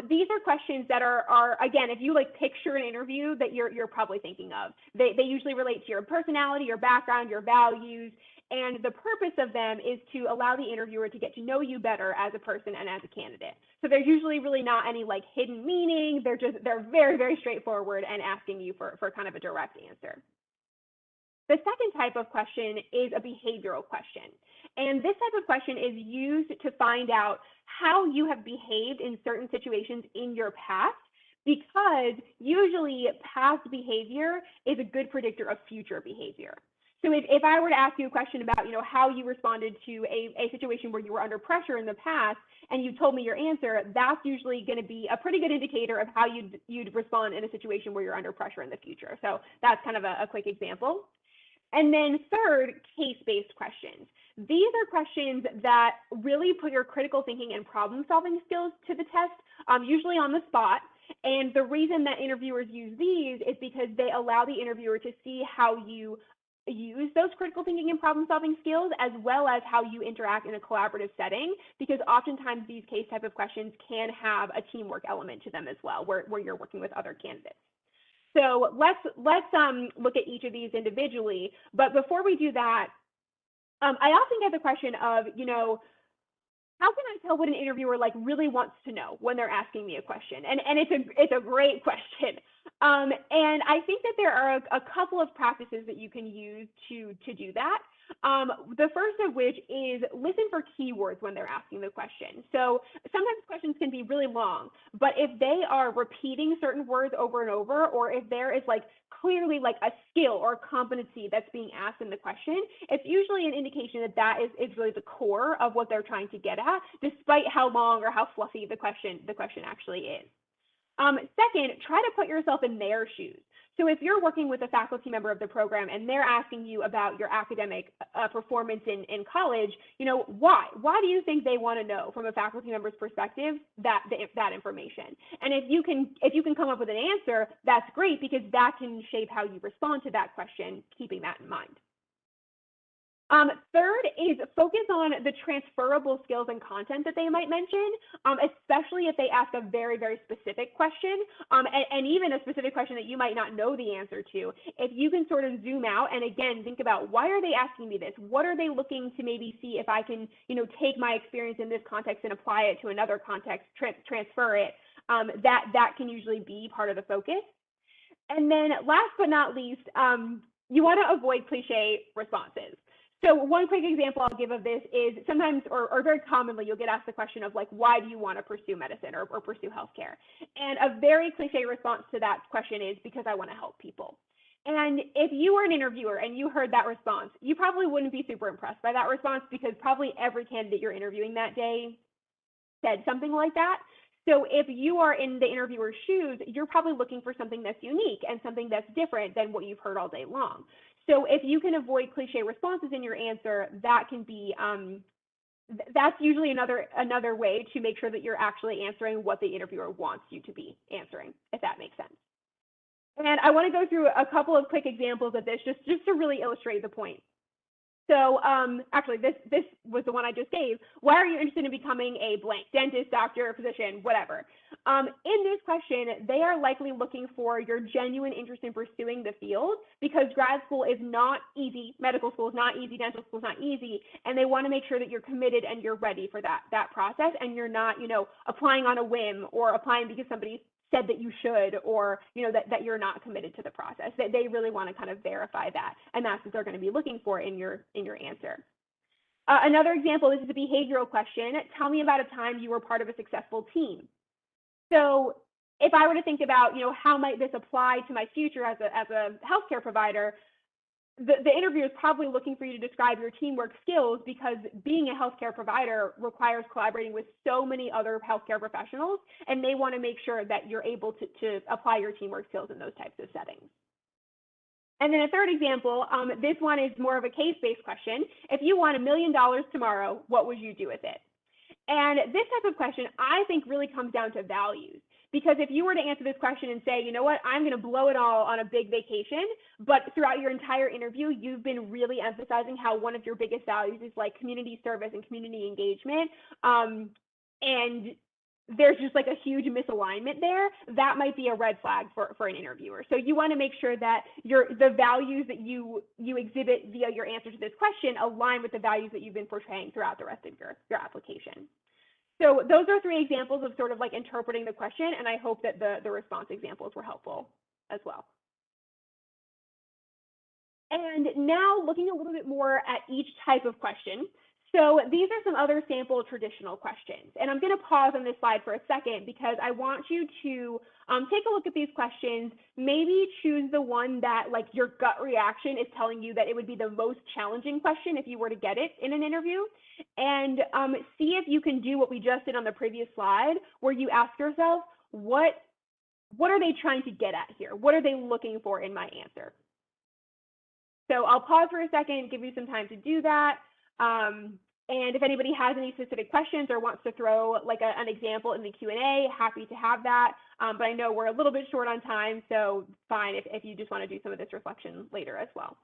Speaker 2: These are questions that are again, if you picture an interview that you're probably thinking of, they usually relate to your personality, your background, your values, and the purpose of them is to allow the interviewer to get to know you better as a person and as a candidate. So there's usually really not any hidden meaning. They're very, very straightforward and asking you for kind of a direct answer. The second type of question is a behavioral question. And this type of question is used to find out how you have behaved in certain situations in your past, because usually past behavior is a good predictor of future behavior. So if I were to ask you a question about, how you responded to a situation where you were under pressure in the past, and you told me your answer, that's usually going to be a pretty good indicator of how you'd respond in a situation where you're under pressure in the future. So that's kind of a quick example. And then third, case-based questions. These are questions that really put your critical thinking and problem-solving skills to the test, usually on the spot. And the reason that interviewers use these is because they allow the interviewer to see how you use those critical thinking and problem solving skills, as well as how you interact in a collaborative setting, because oftentimes these case type of questions can have a teamwork element to them as well, where you're working with other candidates. So let's look at each of these individually. But before we do that, I often get the question of, how can I tell what an interviewer really wants to know when they're asking me a question? And it's a great question. And I think that there are a couple of practices that you can use to do that. The first of which is listen for keywords when they're asking the question. So sometimes questions can be really long, but if they are repeating certain words over and over, or if there is clearly a skill or a competency that's being asked in the question, it's usually an indication that is really the core of what they're trying to get at, despite how long or how fluffy the question actually is. Second, try to put yourself in their shoes. So if you're working with a faculty member of the program and they're asking you about your academic performance in college, why? Why do you think they want to know from a faculty member's perspective that information? And if you can come up with an answer, that's great, because that can shape how you respond to that question, keeping that in mind. Third is focus on the transferable skills and content that they might mention, especially if they ask a very, very specific question, and even a specific question that you might not know the answer to. If you can sort of zoom out and again think about, why are they asking me this? What are they looking to maybe see if I can, take my experience in this context and apply it to another context, transfer it? That can usually be part of the focus. And then last but not least, you want to avoid cliche responses. So one quick example I'll give of this is sometimes, or very commonly, you'll get asked the question of why do you want to pursue medicine or pursue healthcare? And a very cliche response to that question is because I want to help people. And if you were an interviewer and you heard that response, you probably wouldn't be super impressed by that response, because probably every candidate you're interviewing that day said something like that. So if you are in the interviewer's shoes, you're probably looking for something that's unique and something that's different than what you've heard all day long. So if you can avoid cliche responses in your answer, that can be that's usually another way to make sure that you're actually answering what the interviewer wants you to be answering, if that makes sense. And I want to go through a couple of quick examples of this just to really illustrate the point. So actually, this was the one I just gave. Why are you interested in becoming a blank? Dentist, doctor, physician, whatever. In this question, they are likely looking for your genuine interest in pursuing the field, because grad school is not easy. Medical school is not easy. Dental school is not easy. And they want to make sure that you're committed and you're ready for that process, and you're not, applying on a whim or applying because somebody said that you should, or that you're not committed to the process. That they really want to kind of verify that, and that's what they're going to be looking for in your answer. Another example, this is a behavioral question. Tell me about a time you were part of a successful team. So if I were to think about how might this apply to my future as a healthcare provider, the interviewer is probably looking for you to describe your teamwork skills, because being a healthcare provider requires collaborating with so many other healthcare professionals, and they want to make sure that you're able to apply your teamwork skills in those types of settings. And then a third example, this one is more of a case-based question. If you won $1 million tomorrow, what would you do with it? And this type of question, I think, really comes down to values. Because if you were to answer this question and say, you know what, I'm going to blow it all on a big vacation, but throughout your entire interview, you've been really emphasizing how one of your biggest values is like community service and community engagement, and there's just like a huge misalignment there, that might be a red flag for an interviewer. So you want to make sure that the values that you exhibit via your answer to this question align with the values that you've been portraying throughout the rest of your application. So those are 3 examples of sort of like interpreting the question, and I hope that the response examples were helpful as well. And now looking a little bit more at each type of question. So these are some other sample traditional questions. And I'm going to pause on this slide for a second, because I want you to take a look at these questions, maybe choose the one that like your gut reaction is telling you that it would be the most challenging question if you were to get it in an interview, and see if you can do what we just did on the previous slide, where you ask yourself, what are they trying to get at here? What are they looking for in my answer? So I'll pause for a second, give you some time to do that. And if anybody has any specific questions or wants to throw like an example in the Q&A, happy to have that. But I know we're a little bit short on time, so fine if you just want to do some of this reflection later as well.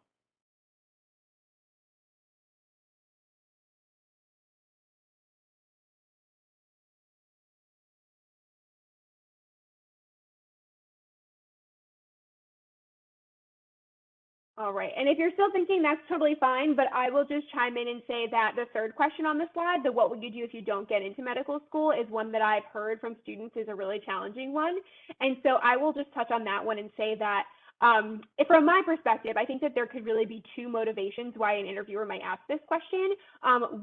Speaker 2: All right, and if you're still thinking, that's totally fine, but I will just chime in and say that the third question on the slide, the what would you do if you don't get into medical school, is one that I've heard from students is a really challenging one. And so I will just touch on that one and say that from my perspective, I think that there could really be 2 motivations why an interviewer might ask this question.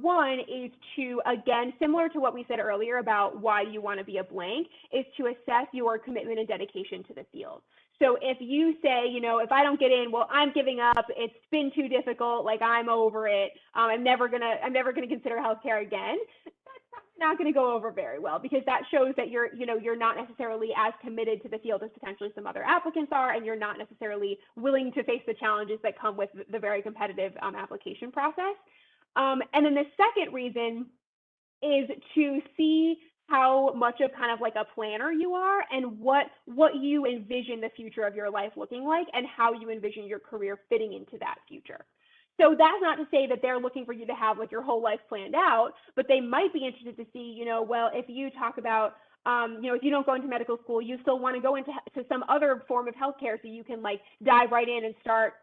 Speaker 2: One is to, again, similar to what we said earlier about why you want to be a blank, is to assess your commitment and dedication to the field. So if you say, if I don't get in, well, I'm giving up, it's been too difficult, like I'm over it, I'm never gonna consider healthcare again, that's not gonna go over very well, because that shows that you're not necessarily as committed to the field as potentially some other applicants are, and you're not necessarily willing to face the challenges that come with the very competitive application process. And then the second reason is to see how much of kind of like a planner you are, and what you envision the future of your life looking like, and how you envision your career fitting into that future. So that's not to say that they're looking for you to have like your whole life planned out, but they might be interested to see, well, if you talk about, if you don't go into medical school, you still want to go into some other form of healthcare, so you can like dive right in and start,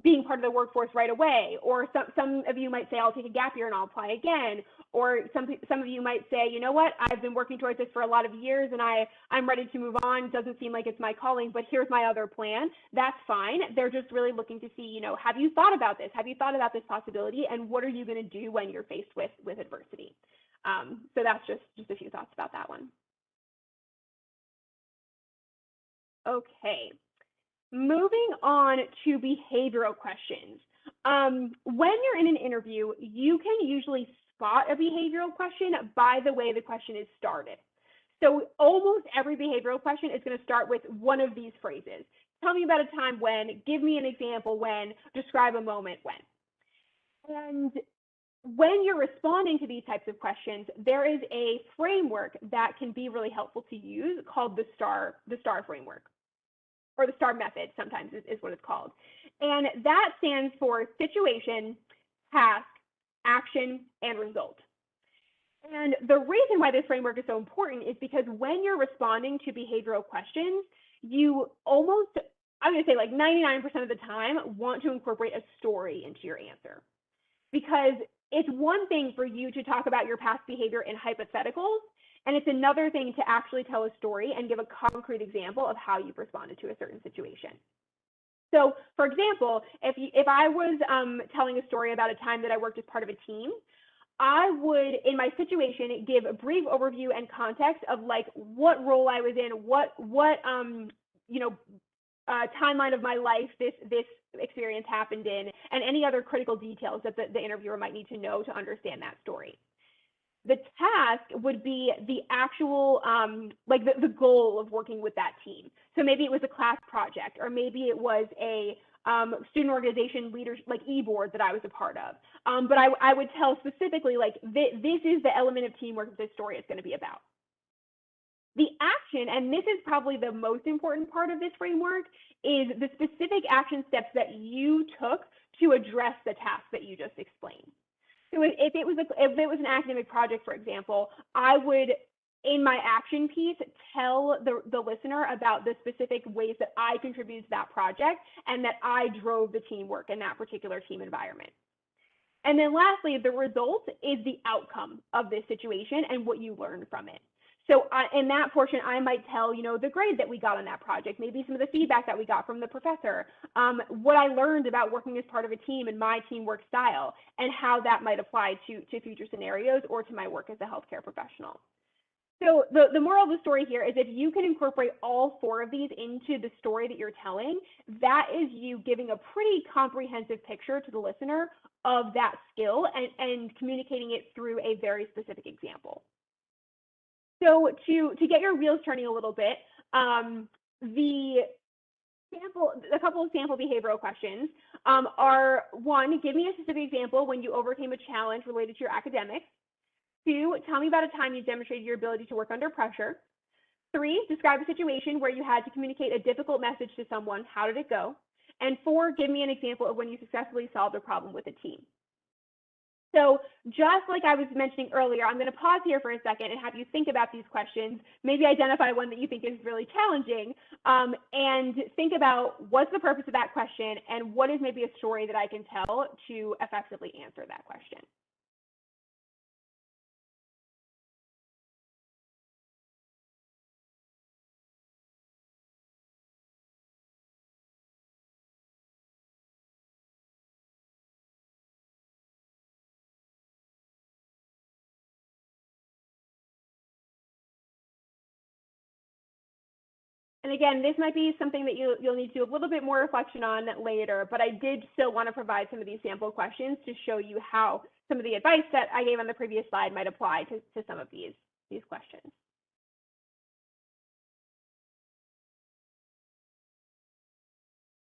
Speaker 2: being part of the workforce right away. Or some of you might say, I'll take a gap year and I'll apply again. Or some of you might say, you know what, I've been working towards this for a lot of years, and I'm ready to move on. Doesn't seem like it's my calling, but here's my other plan. That's fine. They're just really looking to see, have you thought about this? Have you thought about this possibility? And what are you going to do when you're faced with adversity? So that's just a few thoughts about that one. Okay. Moving on to behavioral questions. When you're in an interview, you can usually spot a behavioral question by the way the question is started. So almost every behavioral question is going to start with one of these phrases. Tell me about a time when, give me an example when, describe a moment when. And when you're responding to these types of questions, there is a framework that can be really helpful to use called the STAR framework, or the STAR method sometimes is what it's called. And that stands for situation, task, action, and result. And the reason why this framework is so important is because when you're responding to behavioral questions, you almost, I'm going to say like 99% of the time, want to incorporate a story into your answer. Because it's one thing for you to talk about your past behavior in hypotheticals, and it's another thing to actually tell a story and give a concrete example of how you've responded to a certain situation. So, for example, if I was telling a story about a time that I worked as part of a team, I would, in my situation, give a brief overview and context of like what role I was in, what timeline of my life this experience happened in, and any other critical details that the interviewer might need to know to understand that story. The task would be the actual, the goal of working with that team. So maybe it was a class project, or maybe it was a student organization leaders, like e-board that I was a part of. But I would tell specifically, like, this is the element of teamwork that this story is going to be about. The action, and this is probably the most important part of this framework, is the specific action steps that you took to address the task that you just explained. So if it was an academic project, for example, I would, in my action piece, tell the listener about the specific ways that I contributed to that project and that I drove the teamwork in that particular team environment. And then lastly, the result is the outcome of this situation and what you learned from it. So in that portion, I might tell, the grade that we got on that project, maybe some of the feedback that we got from the professor, what I learned about working as part of a team and my teamwork style, and how that might apply to future scenarios or to my work as a healthcare professional. So the moral of the story here is if you can incorporate all four of these into the story that you're telling, that is you giving a pretty comprehensive picture to the listener of that skill and communicating it through a very specific example. So to get your wheels turning a little bit, a couple of sample behavioral questions are: one, give me a specific example when you overcame a challenge related to your academics. 2, tell me about a time you demonstrated your ability to work under pressure. 3, describe a situation where you had to communicate a difficult message to someone. How did it go? And 4, give me an example of when you successfully solved a problem with a team. So just like I was mentioning earlier, I'm going to pause here for a second and have you think about these questions, maybe identify one that you think is really challenging, and think about what's the purpose of that question and what is maybe a story that I can tell to effectively answer that question. And again, this might be something that you'll need to do a little bit more reflection on later, but I did still want to provide some of these sample questions to show you how some of the advice that I gave on the previous slide might apply to some of these questions.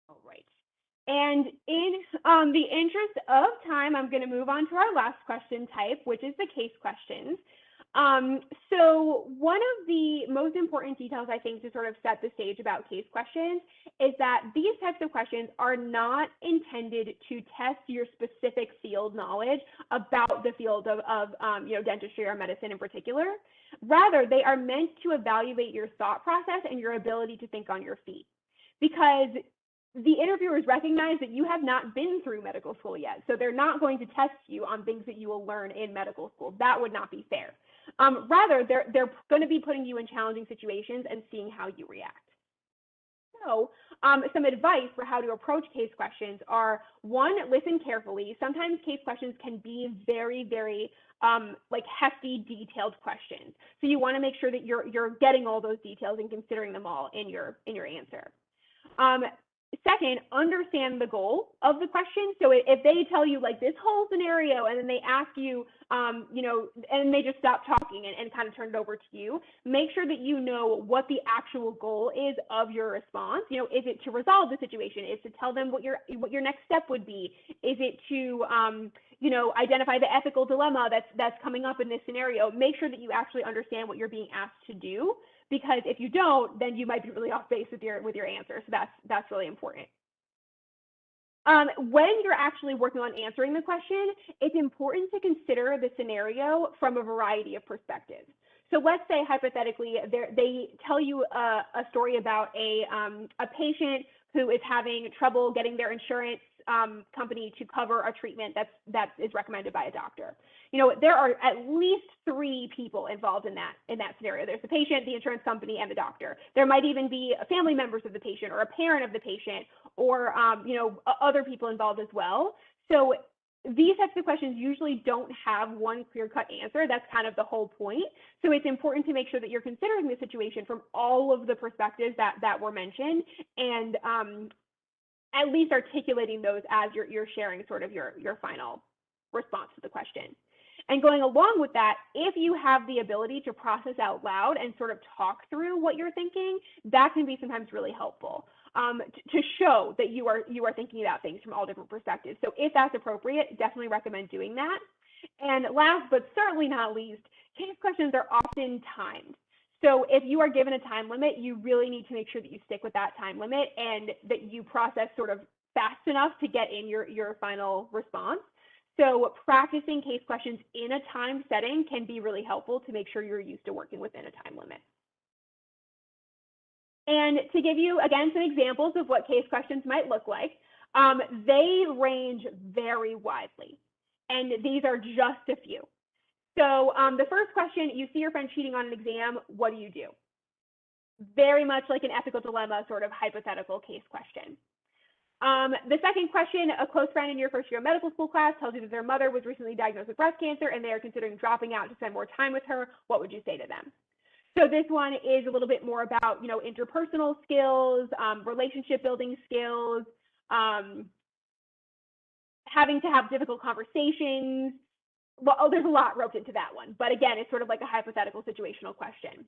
Speaker 2: All right. And in the interest of time, I'm going to move on to our last question type, which is the case questions. So one of the most important details, I think, to sort of set the stage about case questions is that these types of questions are not intended to test your specific field knowledge about the field of dentistry or medicine in particular. Rather, they are meant to evaluate your thought process and your ability to think on your feet. Because the interviewers recognize that you have not been through medical school yet. So they're not going to test you on things that you will learn in medical school. That would not be fair. Rather, they're going to be putting you in challenging situations and seeing how you react. So some advice for how to approach case questions are: 1, listen carefully. Sometimes case questions can be very, very hefty, detailed questions. So you want to make sure that you're getting all those details and considering them all in your answer. Second, understand the goal of the question. So if they tell you like this whole scenario and then they ask you, you know, and they just stop talking and kind of turn it over to you, make sure that you know what the actual goal is of your response. You know, is it to resolve the situation? Is it to tell them what your next step would be? Is it to, you know, identify the ethical dilemma that's coming up in this scenario? Make sure that you actually understand what you're being asked to do, because if you don't, then you might be really off base with your answer. So that's really important. When you're actually working on answering the question, it's important to consider the scenario from a variety of perspectives. So let's say hypothetically they tell you a story about a patient who is having trouble getting their insurance company to cover a treatment that is recommended by a doctor. You know, there are at least 3 people involved in that scenario. There's the patient, the insurance company, and the doctor. There might even be family members of the patient or a parent of the patient, or you know, other people involved as well. So these types of questions usually don't have one clear-cut answer. That's kind of the whole point. So it's important to make sure that you're considering the situation from all of the perspectives that were mentioned, and at least articulating those as you're sharing sort of your final response to the question. And going along with that, if you have the ability to process out loud and sort of talk through what you're thinking, that can be sometimes really helpful to show that you are thinking about things from all different perspectives. So if that's appropriate, definitely recommend doing that. And last but certainly not least, case questions are often timed. So if you are given a time limit, you really need to make sure that you stick with that time limit and that you process sort of fast enough to get in your final response. So practicing case questions in a time setting can be really helpful to make sure you're used to working within a time limit. And to give you, again, some examples of what case questions might look like, they range very widely. And these are just a few. So the first question, you see your friend cheating on an exam, what do you do? Very much like an ethical dilemma sort of hypothetical case question. The second question, a close friend in your first year of medical school class tells you that their mother was recently diagnosed with breast cancer and they are considering dropping out to spend more time with her. What would you say to them? So this one is a little bit more about, you know, interpersonal skills, relationship building skills, having to have difficult conversations. Well, there's a lot roped into that one, but again, it's sort of like a hypothetical situational question.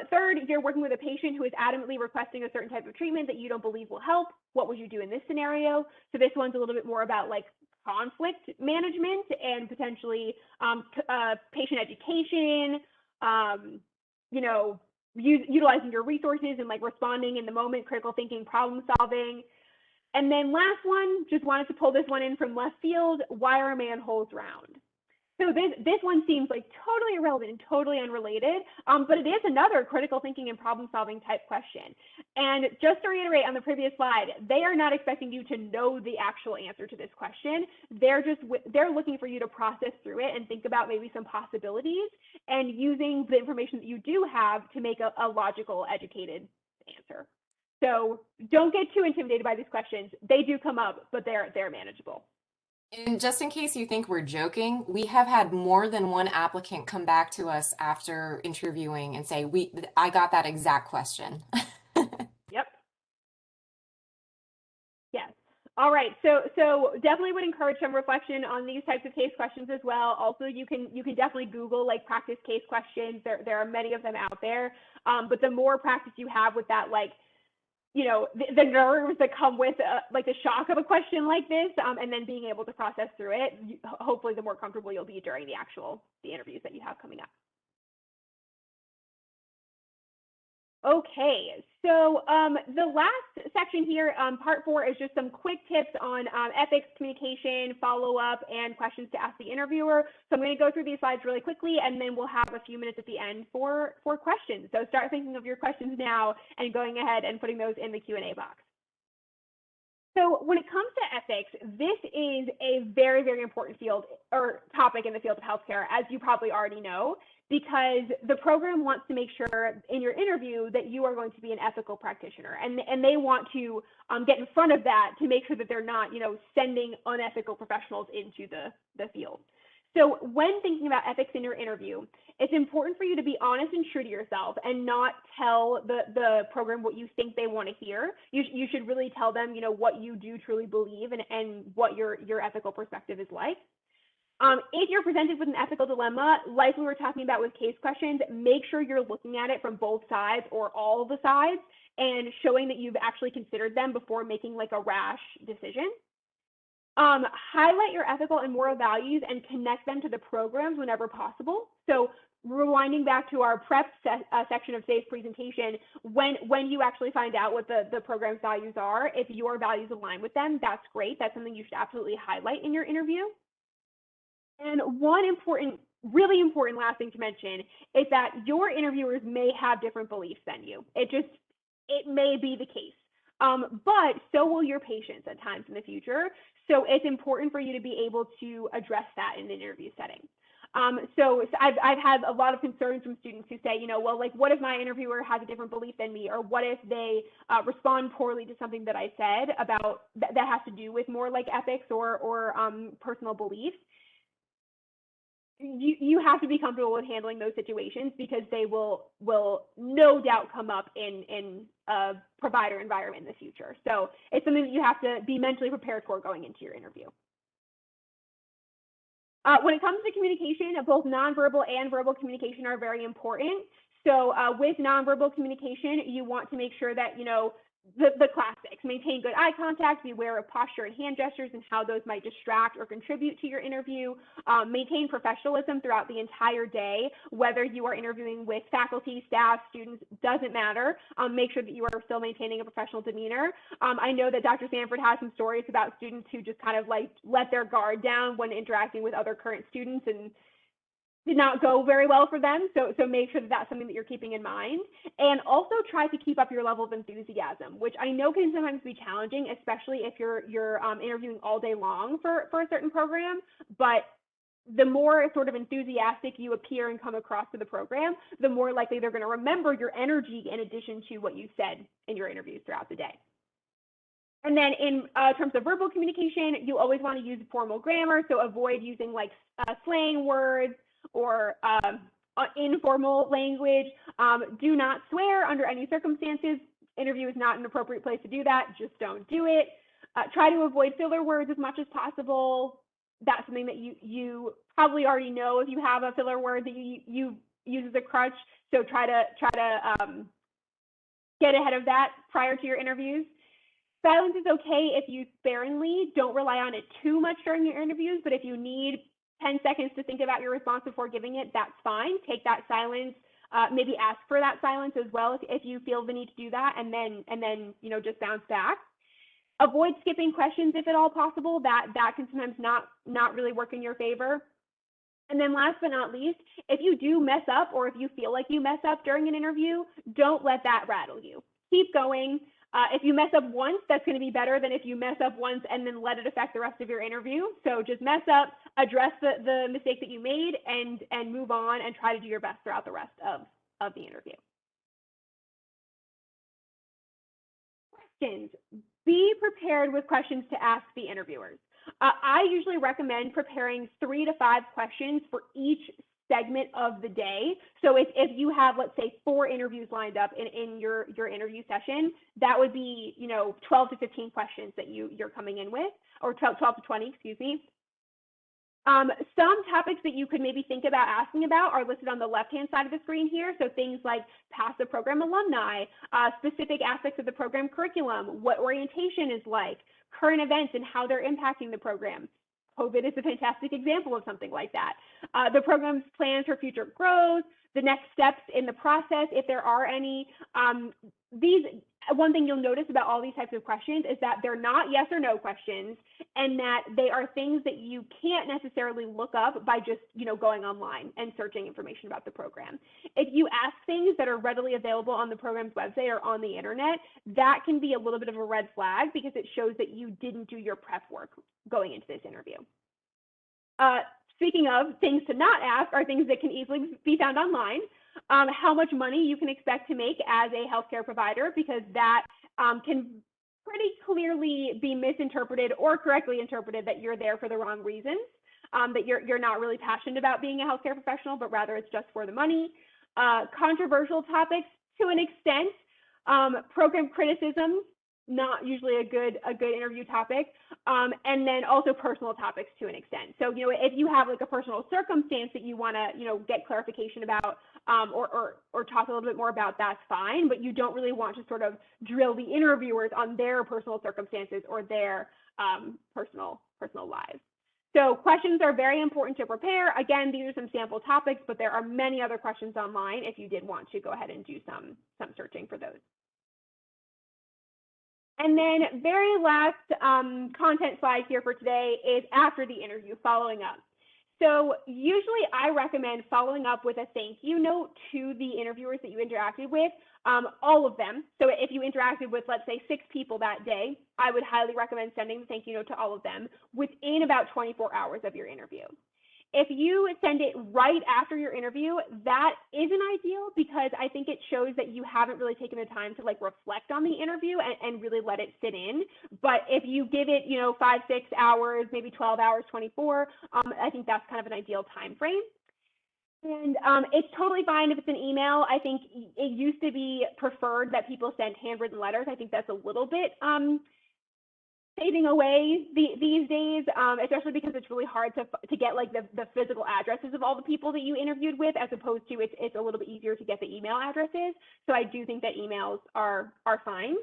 Speaker 2: Third, you're working with a patient who is adamantly requesting a certain type of treatment that you don't believe will help. What would you do in this scenario? So this one's a little bit more about like conflict management and potentially patient education, you know, utilizing your resources and like responding in the moment, critical thinking, problem solving. And then last one, just wanted to pull this one in from left field. Why are manholes round? So this one seems like totally irrelevant and totally unrelated, but it is another critical thinking and problem solving type question. And just to reiterate on the previous slide, they are not expecting you to know the actual answer to this question. They're looking for you to process through it and think about maybe some possibilities and using the information that you do have to make a logical, educated answer. So don't get too intimidated by these questions. They do come up, but they're manageable.
Speaker 1: And just in case you think we're joking, we have had more than one applicant come back to us after interviewing and say, I got that exact question.
Speaker 2: Yep. Yes. All right. So definitely would encourage some reflection on these types of case questions as well. Also, you can definitely Google like practice case questions. There are many of them out there. But the more practice you have with that, like, you know, the nerves that come with like the shock of a question like this, and then being able to process through it, hopefully the more comfortable you'll be during the interviews that you have coming up. Okay, so the last section here, part 4, is just some quick tips on ethics, communication, follow-up, and questions to ask the interviewer. So I'm going to go through these slides really quickly, and then we'll have a few minutes at the end for questions. So start thinking of your questions now and going ahead and putting those in the Q&A box. So when it comes to ethics, this is a very, very important field or topic in the field of healthcare, as you probably already know, because the program wants to make sure in your interview that you are going to be an ethical practitioner, and they want to get in front of that to make sure that they're not, you know, sending unethical professionals into the field. So when thinking about ethics in your interview, it's important for you to be honest and true to yourself and not tell the program what you think they want to hear. You should really tell them, you know, what you do truly believe and what your ethical perspective is like. If you're presented with an ethical dilemma, like we were talking about with case questions, make sure you're looking at it from both sides or all the sides and showing that you've actually considered them before making like a rash decision. Highlight your ethical and moral values and connect them to the programs whenever possible. So rewinding back to our prep section of SAFE presentation, when you actually find out what the program's values are, if your values align with them, that's great. That's something you should absolutely highlight in your interview. And one really important last thing to mention is that your interviewers may have different beliefs than you. It may be the case. But so will your patients at times in the future. So it's important for you to be able to address that in an interview setting. So I've had a lot of concerns from students who say, you know, well, like, what if my interviewer has a different belief than me? Or what if they respond poorly to something that I said about that has to do with more like ethics or personal beliefs? You have to be comfortable with handling those situations because they will no doubt come up in a provider environment in the future. So it's something that you have to be mentally prepared for going into your interview. When it comes to communication, both nonverbal and verbal communication are very important. So with nonverbal communication, you want to make sure that, you know, the classics, maintain good eye contact, be aware of posture and hand gestures and how those might distract or contribute to your interview, maintain professionalism throughout the entire day, whether you are interviewing with faculty, staff, students, doesn't matter. Make sure that you are still maintaining a professional demeanor. I know that Dr. Sanford has some stories about students who just kind of like let their guard down when interacting with other current students and did not go very well for them. So make sure that that's something that you're keeping in mind. And also try to keep up your level of enthusiasm, which I know can sometimes be challenging, especially if you're interviewing all day long for a certain program. But the more sort of enthusiastic you appear and come across to the program, the more likely they're going to remember your energy in addition to what you said in your interviews throughout the day. And then in terms of verbal communication, you always want to use formal grammar. So avoid using like slang words or informal language. Do not swear under any circumstances. Interview is not an appropriate place to do that. Just don't do it. Try to avoid filler words as much as possible. That's something that you probably already know if you have a filler word that you use as a crutch. So try to get ahead of that prior to your interviews. Silence is okay if used sparingly. Don't rely on it too much during your interviews, but if you need 10 seconds to think about your response before giving it, that's fine. Take that silence, maybe ask for that silence as well if you feel the need to do that, and then you know, just bounce back. Avoid skipping questions if at all possible. That can sometimes not really work in your favor. And then last but not least, if you do mess up or if you feel like you mess up during an interview, don't let that rattle you. Keep going. If you mess up once, that's going to be better than if you mess up once and then let it affect the rest of your interview. So just mess up, address the mistake that you made, and move on and try to do your best throughout the rest of the interview. Questions. Be prepared with questions to ask the interviewers. I usually recommend preparing 3 to 5 questions for each segment of the day. So if you have, let's say, 4 interviews lined up in your interview session, that would be, you know, 12 to 15 questions that you're coming in with, or 12 to 20, excuse me. Some topics that you could maybe think about asking about are listed on the left-hand side of the screen here. So things like past the program alumni, specific aspects of the program curriculum, what orientation is like, current events and how they're impacting the program. COVID is a fantastic example of something like that. The program's plans for future growth, the next steps in the process, if there are any. One thing you'll notice about all these types of questions is that they're not yes or no questions, and that they are things that you can't necessarily look up by just, you know, going online and searching information about the program. If you ask things that are readily available on the program's website or on the internet, that can be a little bit of a red flag because it shows that you didn't do your prep work going into this interview. Speaking of things to not ask are things that can easily be found online. How much money you can expect to make as a healthcare provider, because that can pretty clearly be misinterpreted or correctly interpreted that you're there for the wrong reasons. that you're not really passionate about being a healthcare professional, but rather it's just for the money. Controversial topics to an extent. Program criticism, not usually a good interview topic. And then also personal topics to an extent. So, if you have like a personal circumstance that you want to, get clarification about, or talk a little bit more about, that's fine, but you don't really want to sort of drill the interviewers on their personal circumstances or their personal lives. So questions are very important to prepare. Again, these are some sample topics, but there are many other questions online if you did want to go ahead and do some searching for those. And then very last content slide here for today is after the interview, following up. So usually I recommend following up with a thank you note to the interviewers that you interacted with, all of them. So if you interacted with, let's say, 6 people that day, I would highly recommend sending the thank you note to all of them within about 24 hours of your interview. If you send it right after your interview, that isn't ideal because I think it shows that you haven't really taken the time to like reflect on the interview and really let it sit in. But if you give it, 5, 6 hours, maybe 12 hours, 24, I think that's kind of an ideal time frame. And it's totally fine if it's an email. I think it used to be preferred that people sent handwritten letters. I think that's a little bit fading away these days, especially because it's really hard to get like the physical addresses of all the people that you interviewed with, as opposed to it's a little bit easier to get the email addresses. So I do think that emails are fine.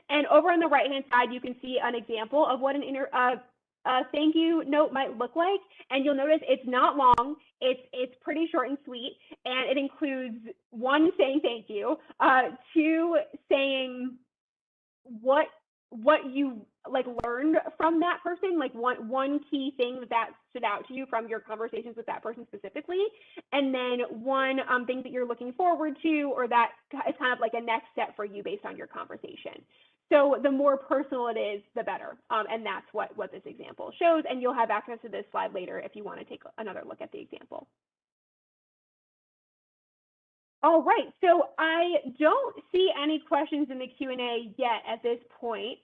Speaker 2: And over on the right hand side, you can see an example of what a thank you note might look like, and you'll notice it's not long. It's pretty short and sweet, and it includes 1, saying thank you, 2, saying what you like learned from that person, like one key thing that stood out to you from your conversations with that person specifically, and then 1 thing that you're looking forward to, or that is kind of like a next step for you based on your conversation. So the more personal it is, the better, and that's what this example shows, and you'll have access to this slide later if you want to take another look at the example. All right, so I don't see any questions in the Q&A yet at this point.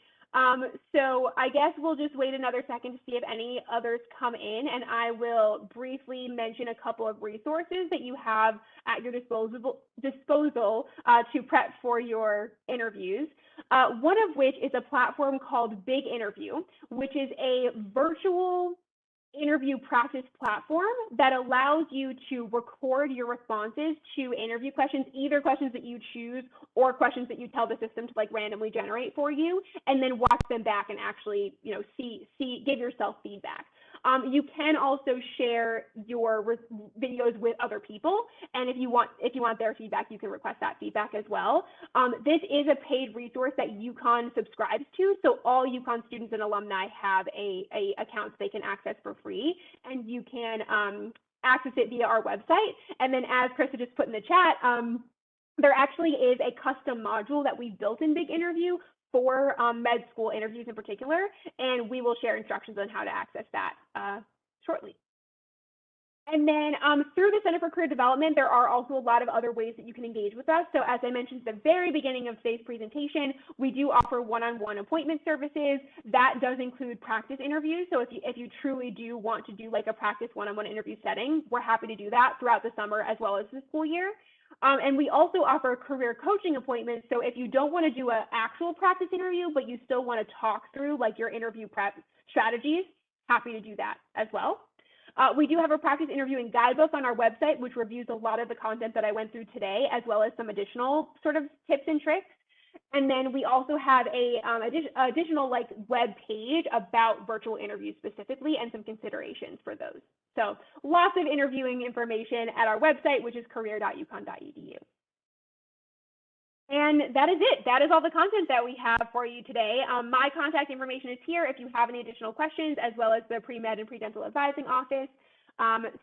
Speaker 2: So I guess we'll just wait another second to see if any others come in, and I will briefly mention a couple of resources that you have at your disposal to prep for your interviews. One of which is a platform called Big Interview, which is a virtual interview practice platform that allows you to record your responses to interview questions, either questions that you choose or questions that you tell the system to like randomly generate for you, and then watch them back and actually, give yourself feedback. You can also share your videos with other people, and if you want their feedback, you can request that feedback as well. This is a paid resource that UConn subscribes to, so all UConn students and alumni have a account they can access for free, and you can access it via our website. And then, as Krista just put in the chat, there actually is a custom module that we've built in Big Interview for med school interviews in particular, and we will share instructions on how to access that shortly. And then through the Center for Career Development, there are also a lot of other ways that you can engage with us. So as I mentioned at the very beginning of today's presentation, we do offer one-on-one appointment services. That does include practice interviews. So if you truly do want to do like a practice one-on-one interview setting, we're happy to do that throughout the summer as well as the school year. And we also offer career coaching appointments. So if you don't want to do an actual practice interview, but you still want to talk through like your interview prep strategies, happy to do that as well. We do have a practice interviewing guidebook on our website, which reviews a lot of the content that I went through today, as well as some additional sort of tips and tricks. And then we also have a additional like web page about virtual interviews specifically and some considerations for those. So lots of interviewing information at our website, which is career.uconn.edu. And that is it. That is all the content that we have for you today. My contact information is here if you have any additional questions, as well as the pre-med and pre-dental advising office.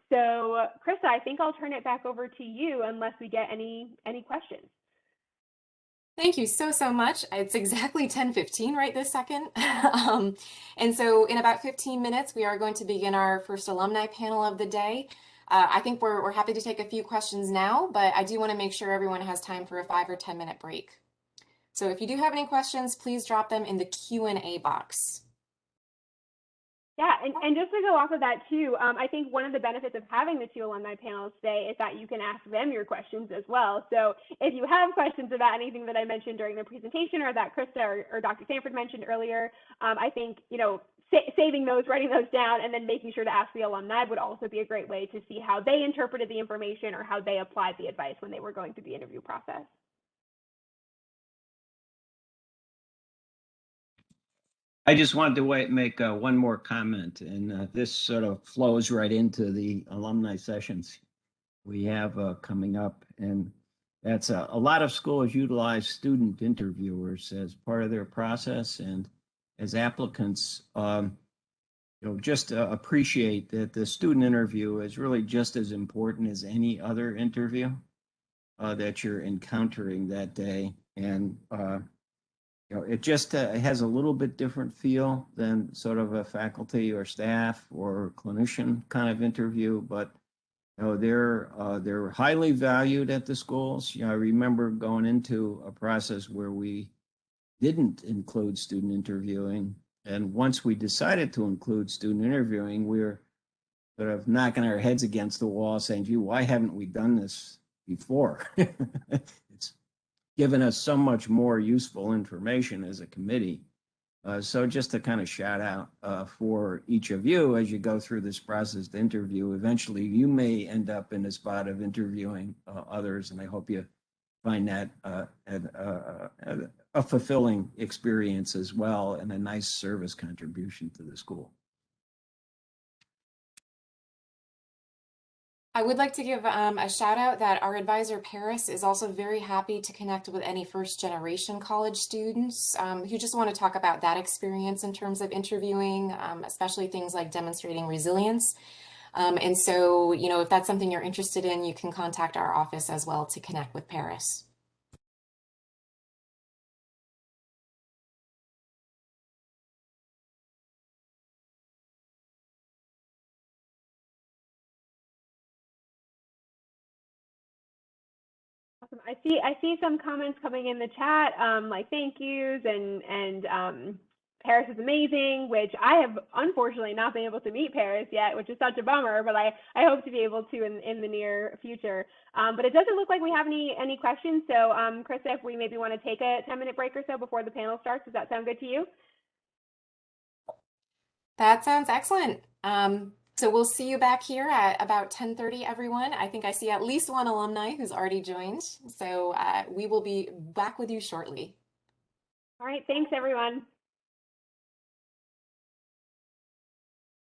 Speaker 2: So Krista, I think I'll turn it back over to you unless we get any questions.
Speaker 1: Thank you so much. It's exactly 10:15 right this second. And so in about 15 minutes, we are going to begin our first alumni panel of the day. I think we're happy to take a few questions now, but I do want to make sure everyone has time for a 5 or 10 minute break. So if you do have any questions, please drop them in the Q&A box.
Speaker 2: Yeah, and just to go off of that too, I think one of the benefits of having the 2 alumni panels today is that you can ask them your questions as well. So if you have questions about anything that I mentioned during the presentation or that Krista or Dr. Sanford mentioned earlier, I think, saving those, writing those down, and then making sure to ask the alumni would also be a great way to see how they interpreted the information or how they applied the advice when they were going through the interview process.
Speaker 6: I just wanted to make one more comment, and this sort of flows right into the alumni sessions we have coming up. And that's a lot of schools utilize student interviewers as part of their process. And as applicants, just appreciate that the student interview is really just as important as any other interview that you're encountering that day. And it just has a little bit different feel than sort of a faculty or staff or clinician kind of interview, but they're highly valued at the schools. I remember going into a process where we didn't include student interviewing, and once we decided to include student interviewing, we were sort of knocking our heads against the wall, saying, "Gee, why haven't we done this before?" It's given us so much more useful information as a committee. So just to kind of shout out for each of you as you go through this process to interview, eventually you may end up in a spot of interviewing others, and I hope you find that a fulfilling experience as well and a nice service contribution to the school.
Speaker 1: I would like to give a shout out that our advisor Paris is also very happy to connect with any first generation college students who just want to talk about that experience in terms of interviewing, especially things like demonstrating resilience. And so, if that's something you're interested in, you can contact our office as well to connect with Paris.
Speaker 2: Awesome. I see some comments coming in the chat, like thank yous and Paris is amazing, which I have unfortunately not been able to meet Paris yet, which is such a bummer, but I hope to be able to in the near future. But it doesn't look like we have any questions. So Krista, if we maybe want to take a 10-minute break or so before the panel starts, does that sound good to you?
Speaker 1: That sounds excellent. So we'll see you back here at about 10:30, everyone. I think I see at least one alumni who's already joined. So we will be back with you shortly.
Speaker 2: All right, thanks everyone.